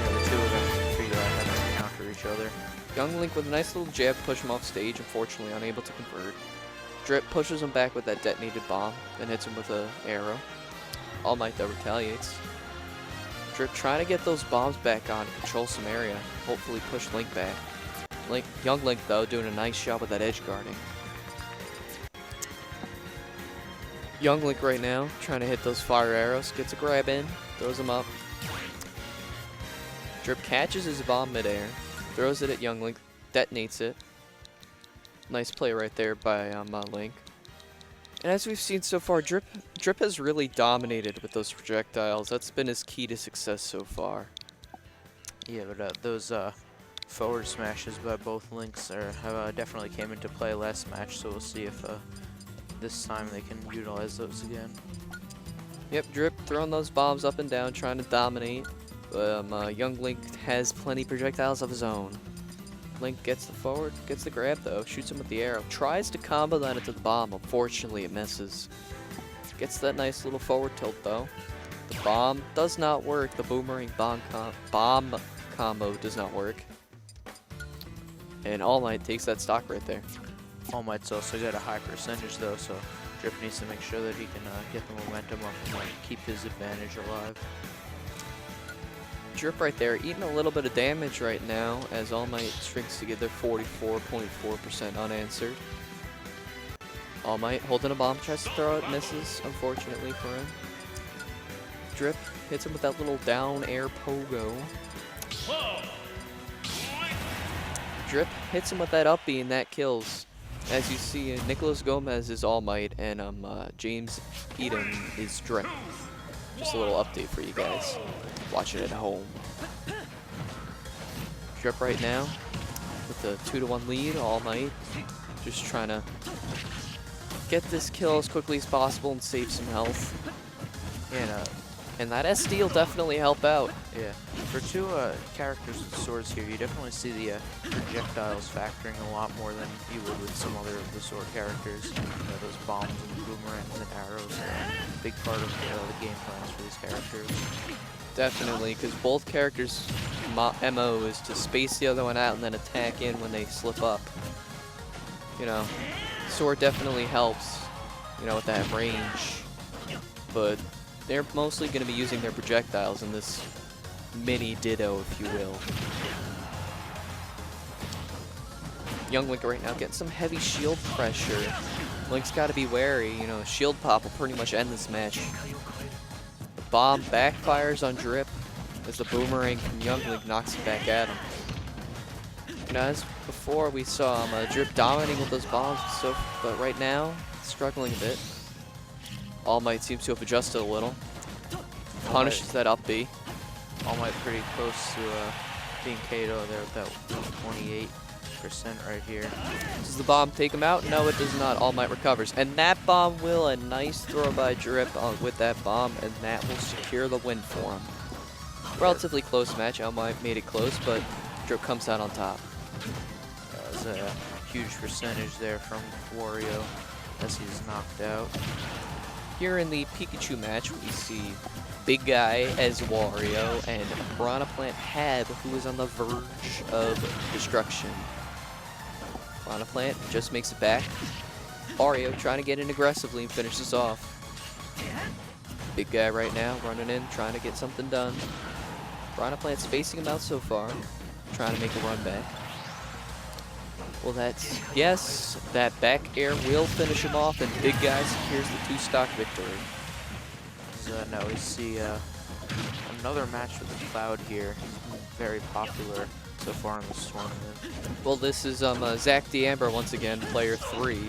know, the two of them can figure out how to counter each other. Young Link with a nice little jab to push him off stage, unfortunately unable to convert. Drip pushes him back with that detonated bomb, then hits him with an arrow. All Might though retaliates. Drip trying to get those bombs back on, control some area, hopefully push Link back. Young Link though doing a nice job with that edge guarding. Young Link right now trying to hit those fire arrows, gets a grab in, throws them up. Drip catches his bomb midair, throws it at Young Link, detonates it. Nice play right there by Link. And as we've seen so far, Drip has really dominated with those projectiles. That's been his key to success so far. Yeah, but those forward smashes by both Links have definitely came into play last match, so we'll see if this time they can utilize those again. Yep, Drip throwing those bombs up and down, trying to dominate. Young Link has plenty projectiles of his own. Link gets the forward, gets the grab though, shoots him with the arrow, tries to combo that into the bomb. Unfortunately, it misses. Gets that nice little forward tilt though. The bomb does not work. The boomerang bomb combo does not work. And All Might takes that stock right there. All Might's also got a high percentage though, so Drip needs to make sure that he can get the momentum up and keep his advantage alive. Drip right there, eating a little bit of damage right now as All Might strings together 44.4% unanswered. All Might holding a bomb, tries to throw it, misses, unfortunately for him. Drip hits him with that little down air pogo. Drip hits him with that up B and that kills. As you see, Nicholas Gomez is All Might and James Eden is Drip. Just a little update for you guys watching at home. Drip right now with the 2-1 lead. All Might just trying to get this kill as quickly as possible and save some health. And that SD will definitely help out. Yeah, for two characters with swords here, you definitely see the projectiles factoring a lot more than you would with some other of the sword characters. Those bombs and boomerangs and arrows are a big part of the game plans for these characters. Definitely, because both characters' MO is to space the other one out and then attack in when they slip up. You know, sword definitely helps, you know, with that range, but they're mostly going to be using their projectiles in this mini Ditto, if you will. Young Link right now getting some heavy shield pressure. Link's got to be wary, you know, shield pop will pretty much end this match. The bomb backfires on Drip as the boomerang from Young Link knocks it back at him. You know, as before we saw Drip dominating with those bombs, but right now, struggling a bit. All Might seems to have adjusted a little. Punishes that up B. All Might pretty close to being KO there with that 28% right here. Does the bomb take him out? No, it does not. All Might recovers. And that bomb will. A nice throw by Drip with that bomb, and that will secure the win for him. Relatively close match. All Might made it close, but Drip comes out on top. That was a huge percentage there from Wario as he's knocked out. Here in the Pikachu match, we see Big Guy as Wario and Piranha Plant Heb, who is on the verge of destruction. Piranha Plant just makes it back. Wario trying to get in aggressively and finish this off. Big Guy right now running in, trying to get something done. Piranha Plant spacing him out so far, trying to make a run back. Well, yes, that back air will finish him off, and Big Guy secures the 2-stock victory. Now we see another match with the Cloud here. He's been very popular so far in this tournament. Well, this is Zach D'Amber once again, player 3,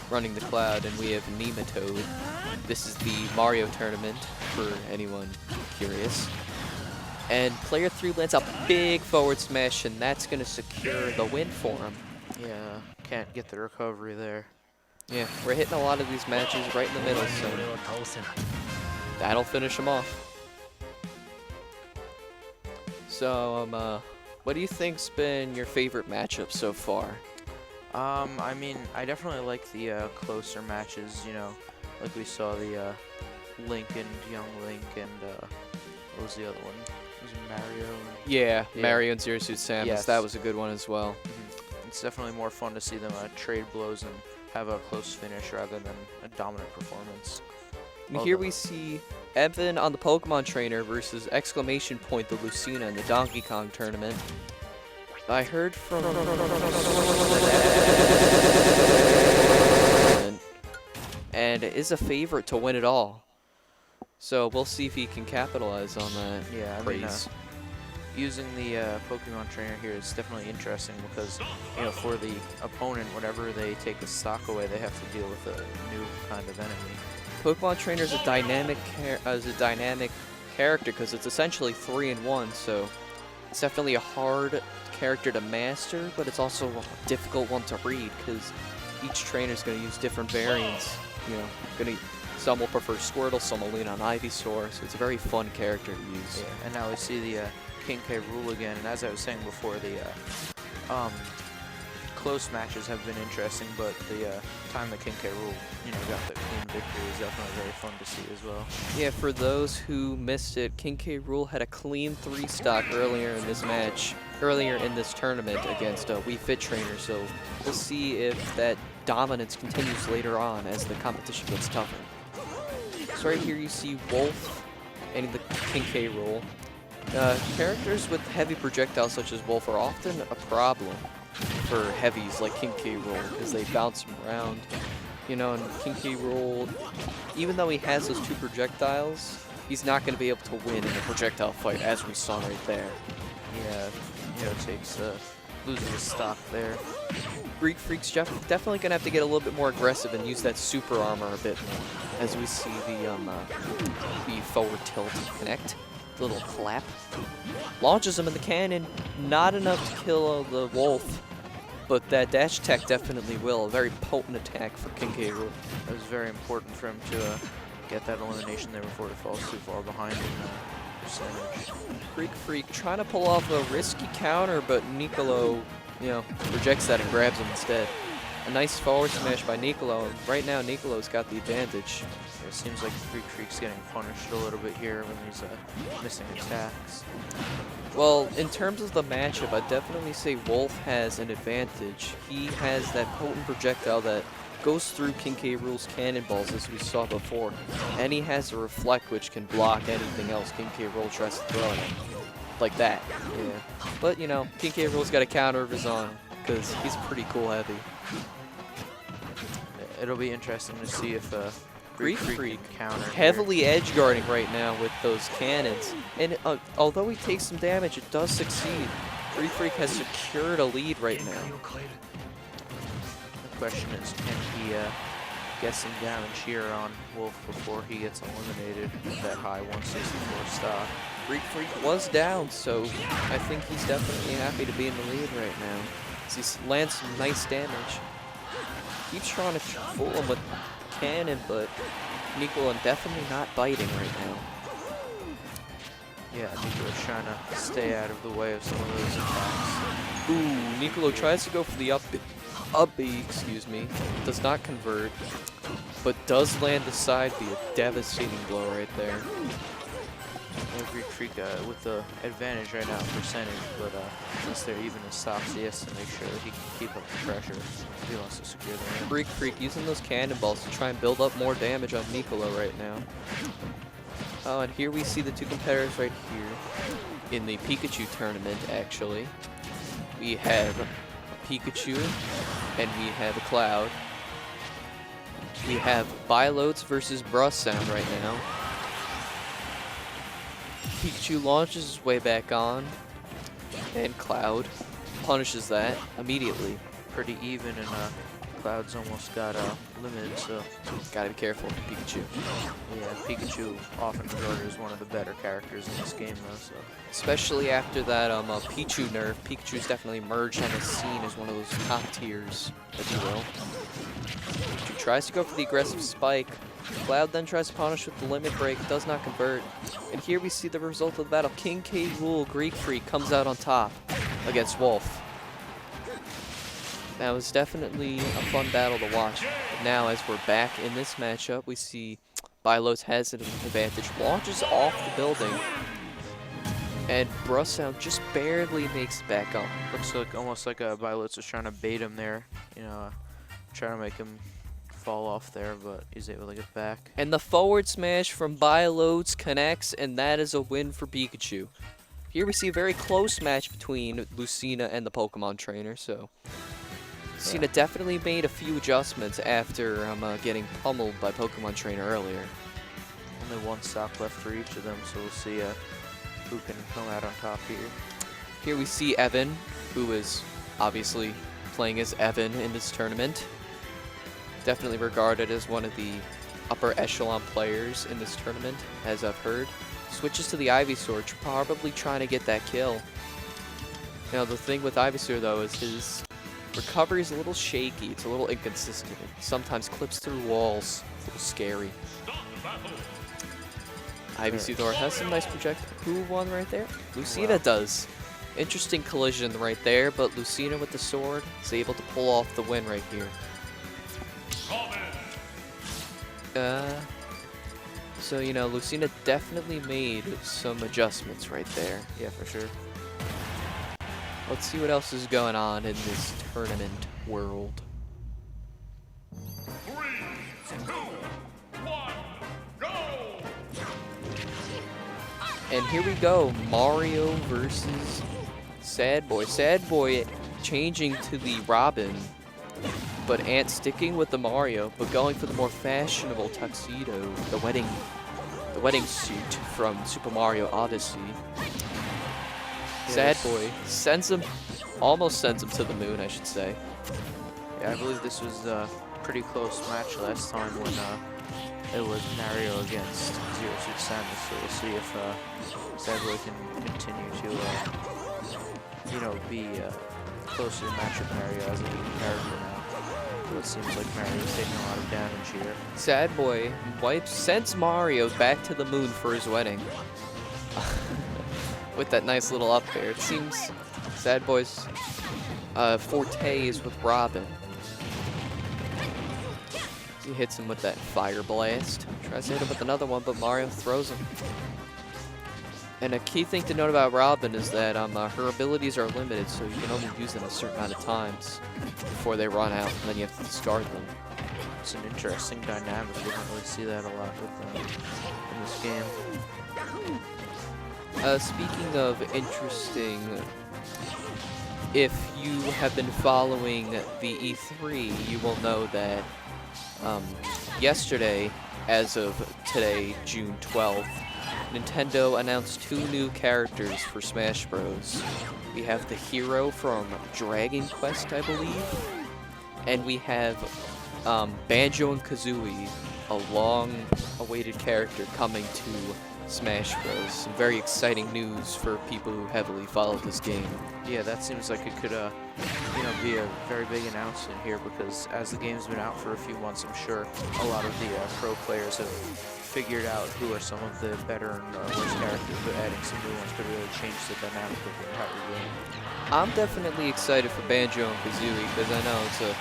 running the Cloud, and we have Nematode. This is the Mario tournament, for anyone curious. And player 3 lands a big forward smash, and that's going to secure the win for him. Yeah, can't get the recovery there. Yeah, we're hitting a lot of these matches right in the middle, so that'll finish him off. So, what do you think's been your favorite matchup so far? I mean, I definitely like the closer matches, you know, like we saw the Link and Young Link and what was the other one? Was it Mario? Yeah, Mario and Zero Suit Samus. Yes. That was a good one as well. It's definitely more fun to see them trade blows and have a close finish rather than a dominant performance. And here we see Evan on the Pokemon Trainer versus exclamation point the Lucina in the Donkey Kong tournament. I heard from and is a favorite to win it all. So we'll see if he can capitalize on that praise. Using the Pokemon Trainer here is definitely interesting because, you know, for the opponent, whenever they take a stock away, they have to deal with a new kind of enemy. Pokemon Trainer is a dynamic character because it's essentially 3-in-1, so it's definitely a hard character to master, but it's also a difficult one to read because each trainer is going to use different variants. You know, some will prefer Squirtle, some will lean on Ivysaur, so it's a very fun character to use. Yeah, and now we see the King K rule again, and as I was saying before, the close matches have been interesting, but the time that King K. Rool, got the clean victory is definitely very fun to see as well. Yeah, for those who missed it, King K. Rool had a clean 3 stock earlier in this tournament against Wii Fit Trainer, so we'll see if that dominance continues later on as the competition gets tougher. So right here you see Wolf and the King K. Rool. Characters with heavy projectiles such as Wolf are often a problem for heavies like King K. Rool because they bounce them around. And King K. Rool, even though he has those 2 projectiles, he's not going to be able to win in a projectile fight, as we saw right there. Yeah, loses his stock there. Greek Freak's definitely going to have to get a little bit more aggressive and use that super armor a bit more, as we see the forward tilt connect. The little clap. Launches him in the cannon, not enough to kill the Wolf, but that dash attack definitely will. A very potent attack for King K. Rool. It was very important for him to get that elimination there before it falls too far behind in percentage. Greek Freak trying to pull off a risky counter, but Nicolo, rejects that and grabs him instead. A nice forward smash by Nicolo, and right now Nicolo's got the advantage. It seems like Greek Freak's getting punished a little bit here when he's missing attacks. Well, in terms of the matchup, I'd definitely say Wolf has an advantage. He has that potent projectile that goes through King K. Rool's cannonballs, as we saw before, and he has a reflect which can block anything else King K. Rool tries to throw at him. Like that. Yeah. But, King K. Rool's got a counter of his own, because he's pretty cool heavy. It'll be interesting to see if Greek Freak counter heavily edge guarding right now with those cannons, and although he takes some damage, it does succeed. Greek Freak has secured a lead right now. The question is, can he get some damage here on Wolf before he gets eliminated with that high 164 stock? Greek Freak was down, so I think he's definitely happy to be in the lead right now. He lands some nice damage. Keeps trying to fool him with cannon, but Nicolo definitely not biting right now. Yeah, Nicolo's trying to stay out of the way of some of those attacks. Ooh, Nicolo tries to go for the up B, excuse me. Does not convert, but does land the side B, a devastating blow right there. Greek Freak with the advantage right now in percentage, but since they're even in stocks, he has to make sure that he can keep up the pressure if he wants to secure the win. Greek Freak using those cannonballs to try and build up more damage on Nicolo right now. Oh, and here we see the 2 competitors right here in the Pikachu tournament, actually. We have a Pikachu and we have a Cloud. We have Bilotes versus Brush Sound right now. Pikachu launches his way back on, and Cloud punishes that immediately. Pretty even, and Cloud's almost got limited, so gotta be careful with Pikachu. Yeah, Pikachu often regarded as one of the better characters in this game, though. So especially after that Pichu nerf, Pikachu's definitely emerged on the scene as one of those top tiers, if you will. Pikachu tries to go for the aggressive spike. Cloud then tries to punish with the limit break, does not convert. And here we see the result of the battle. King K. Rool, Greek Freak, comes out on top against Wolf. That was definitely a fun battle to watch. But now, as we're back in this matchup, we see Bilos has an advantage, launches off the building, and Brush Sound just barely makes it back up. Looks like almost like Bilos was trying to bait him there, trying to make him fall off there, but he's able to get back. And the forward smash from Bilotes connects, and that is a win for Pikachu. Here we see a very close match between Lucina and the Pokemon trainer, so Lucina definitely made a few adjustments after getting pummeled by Pokemon trainer earlier. Only 1 stock left for each of them, so we'll see who can come out on top here. Here we see Evan, who is obviously playing as Evan in this tournament. Definitely regarded as one of the upper echelon players in this tournament, as I've heard. Switches to the Ivysaur, probably trying to get that kill. Now the thing with Ivysaur though is his recovery is a little shaky, it's a little inconsistent. It sometimes clips through walls, it's a little scary. Ivysaur has some nice projectiles. Who won right there? Lucina does. Interesting collision right there, but Lucina with the sword is able to pull off the win right here. So, you know, Lucina definitely made some adjustments right there. Yeah, for sure. Let's see what else is going on in this tournament world. 3, 2, 1, go! And here we go, Mario versus Sad Boy. Sad Boy changing to the Robin, but Ant sticking with the Mario, but going for the more fashionable tuxedo, the wedding suit from Super Mario Odyssey. Sad Boy sends him, almost sends him to the moon, I should say. Yeah, I believe this was a pretty close match last time when it was Mario against Zero Suit Samus. So we'll see if Sad Boy can continue to, you know, be close to the match with Mario as a leading character now. So it seems like Mario's taking a lot of damage here. Sad Boy sends Mario back to the moon for his wedding. With that nice little up there. It seems Sad Boy's forte is with Robin. He hits him with that fire blast. Tries to hit him with another one, but Mario throws him. And a key thing to note about Robin is that her abilities are limited, so you can only use them a certain amount of times before they run out, and then you have to discard them. It's an interesting dynamic. We don't really see that a lot with in this game. Speaking of interesting, if you have been following the E3, you will know that yesterday, as of today, June 12th, Nintendo announced 2 new characters for Smash Bros. We have the hero from Dragon Quest, I believe, and we have Banjo and Kazooie, a long-awaited character coming to Smash Bros. Some very exciting news for people who heavily follow this game. Yeah, that seems like it could, you know, be a very big announcement here because as the game's been out for a few months, I'm sure a lot of the pro players have figured out who are some of the better and worst characters, but adding some new ones could really change the dynamic of the entire game. I'm definitely excited for Banjo and Kazooie because I know it's a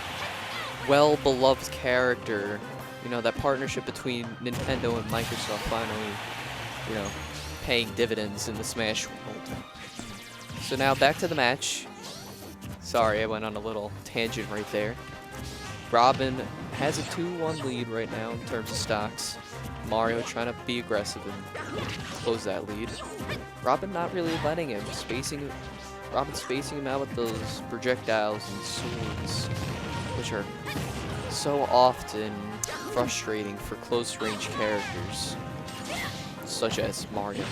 well-beloved character. You know, that partnership between Nintendo and Microsoft finally, you know, paying dividends in the Smash world. So now back to the match. Sorry, I went on a little tangent right there. Robin has a 2-1 lead right now in terms of stocks. Mario trying to be aggressive and close that lead. Robin not really letting him, Robin spacing him out with those projectiles and swords, which are so often frustrating for close-range characters, such as Mario.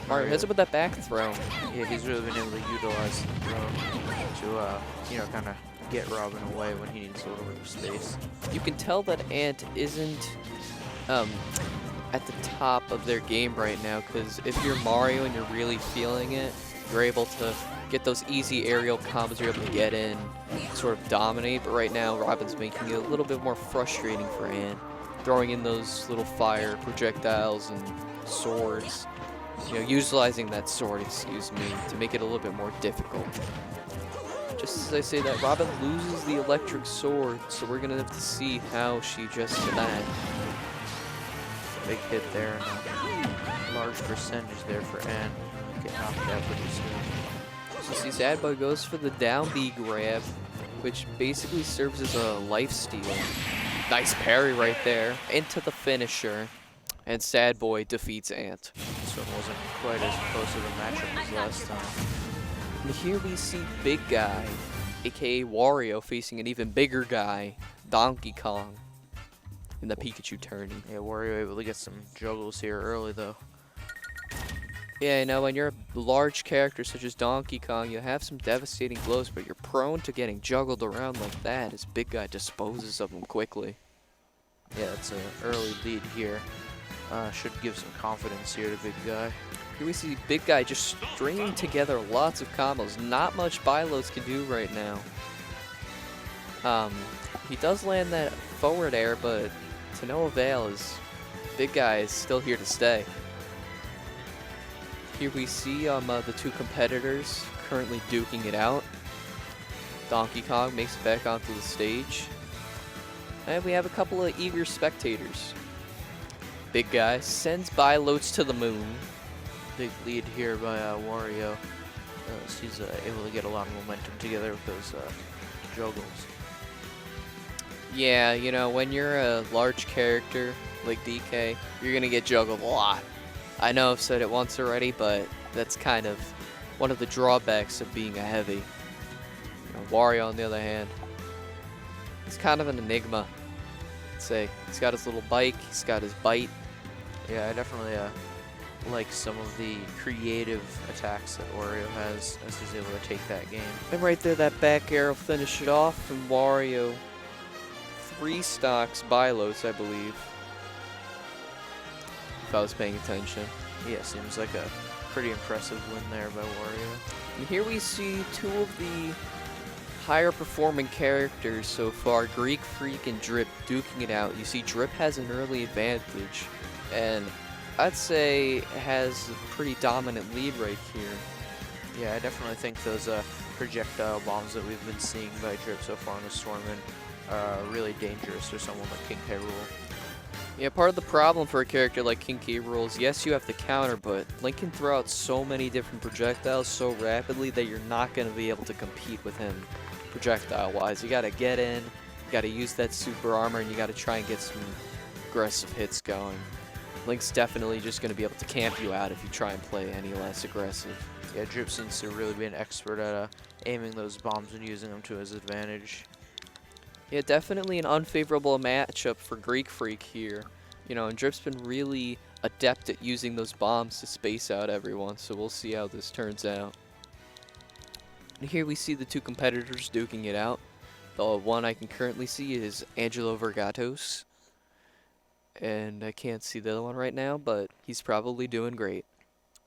Mario hits it with that back throw. Yeah, he's really been able to utilize the throw to, you know, kind of get Robin away when he needs a little bit of space. You can tell that Ant isn't at the top of their game right now, because if you're Mario and you're really feeling it, you're able to get those easy aerial combos, you're able to get in, sort of dominate, but right now Robin's making it a little bit more frustrating for Ant, throwing in those little fire projectiles and swords, you know, utilizing that sword, excuse me, to make it a little bit more difficult. Just as I say that, Robin loses the electric sword, so we're gonna have to see how she adjusts to that. Big hit there, and a large percentage there for Ant. Get knocked out pretty soon. So see, Sad Boy goes for the down B grab, which basically serves as a lifesteal. Nice parry right there into the finisher, and Sad Boy defeats Ant. This one wasn't quite as close of a matchup as last time. And here we see Big Guy, aka Wario, facing an even bigger guy, Donkey Kong, in the Pikachu tourney. Yeah, Wario able to get some juggles here early though. Yeah, you know, when you're a large character such as Donkey Kong, you have some devastating blows, but you're prone to getting juggled around like that as Big Guy disposes of them quickly. Yeah, it's an early lead here. Should give some confidence here to Big Guy. Here we see Big Guy just stringing together lots of combos. Not much Bylos can do right now. He does land that forward air, but to no avail as Big Guy is still here to stay. Here we see the two competitors currently duking it out. Donkey Kong makes it back onto the stage. And we have a couple of eager spectators. Big guy sends Bilotes to the moon. Big lead here by Wario. He's able to get a lot of momentum together with those juggles. Yeah, you know, when you're a large character like DK, you're going to get juggled a lot. I know I've said it once already, but that's kind of one of the drawbacks of being a heavy. You know, Wario, on the other hand, he's kind of an enigma. I'd say he's got his little bike, he's got his bite. Yeah, I definitely like some of the creative attacks that Wario has as he's able to take that game. And right there, that back arrow finished it off, and Wario 3 stocks Bilotes, I believe. If I was paying attention. Yeah, seems like a pretty impressive win there by Wario. And here we see 2 of the higher performing characters so far, Greek Freak and Drip, duking it out. You see Drip has an early advantage, and I'd say has a pretty dominant lead right here. Yeah, I definitely think those projectile bombs that we've been seeing by Drip so far in this tournament are really dangerous for someone like King K. Rool. Yeah, part of the problem for a character like King K. Rool is, yes, you have to counter, but Link can throw out so many different projectiles so rapidly that you're not going to be able to compete with him projectile-wise. You got to get in, you got to use that super armor, and you got to try and get some aggressive hits going. Link's definitely just going to be able to camp you out if you try and play any less aggressive. Yeah, Drip seems to really be an expert at aiming those bombs and using them to his advantage. Yeah, definitely an unfavorable matchup for Greek Freak here. You know, and Drip's been really adept at using those bombs to space out everyone, so we'll see how this turns out. And here we see the 2 competitors duking it out. The one I can currently see is Angelo Vergatos. And I can't see the other one right now, but he's probably doing great.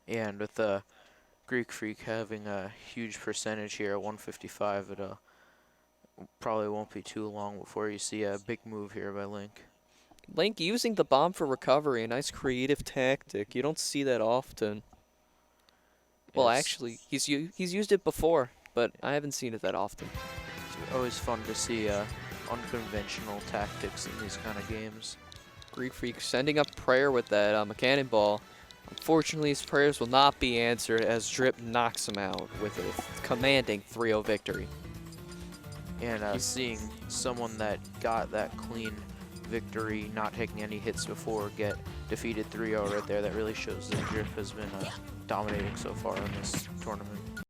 Yeah, and with Greek Freak having a huge percentage here at 155, it probably won't be too long before you see a big move here by Link. Link using the bomb for recovery, a nice creative tactic. You don't see that often. Well, Yes. actually, he's used it before, but I haven't seen it that often. It's always fun to see unconventional tactics in these kind of games. Greek Freak sending up prayer with that cannonball. Unfortunately, his prayers will not be answered as Drip knocks him out with a commanding 3-0 victory. And seeing someone that got that clean victory, not taking any hits before, get defeated 3-0 right there, that really shows that Drip has been dominating so far in this tournament.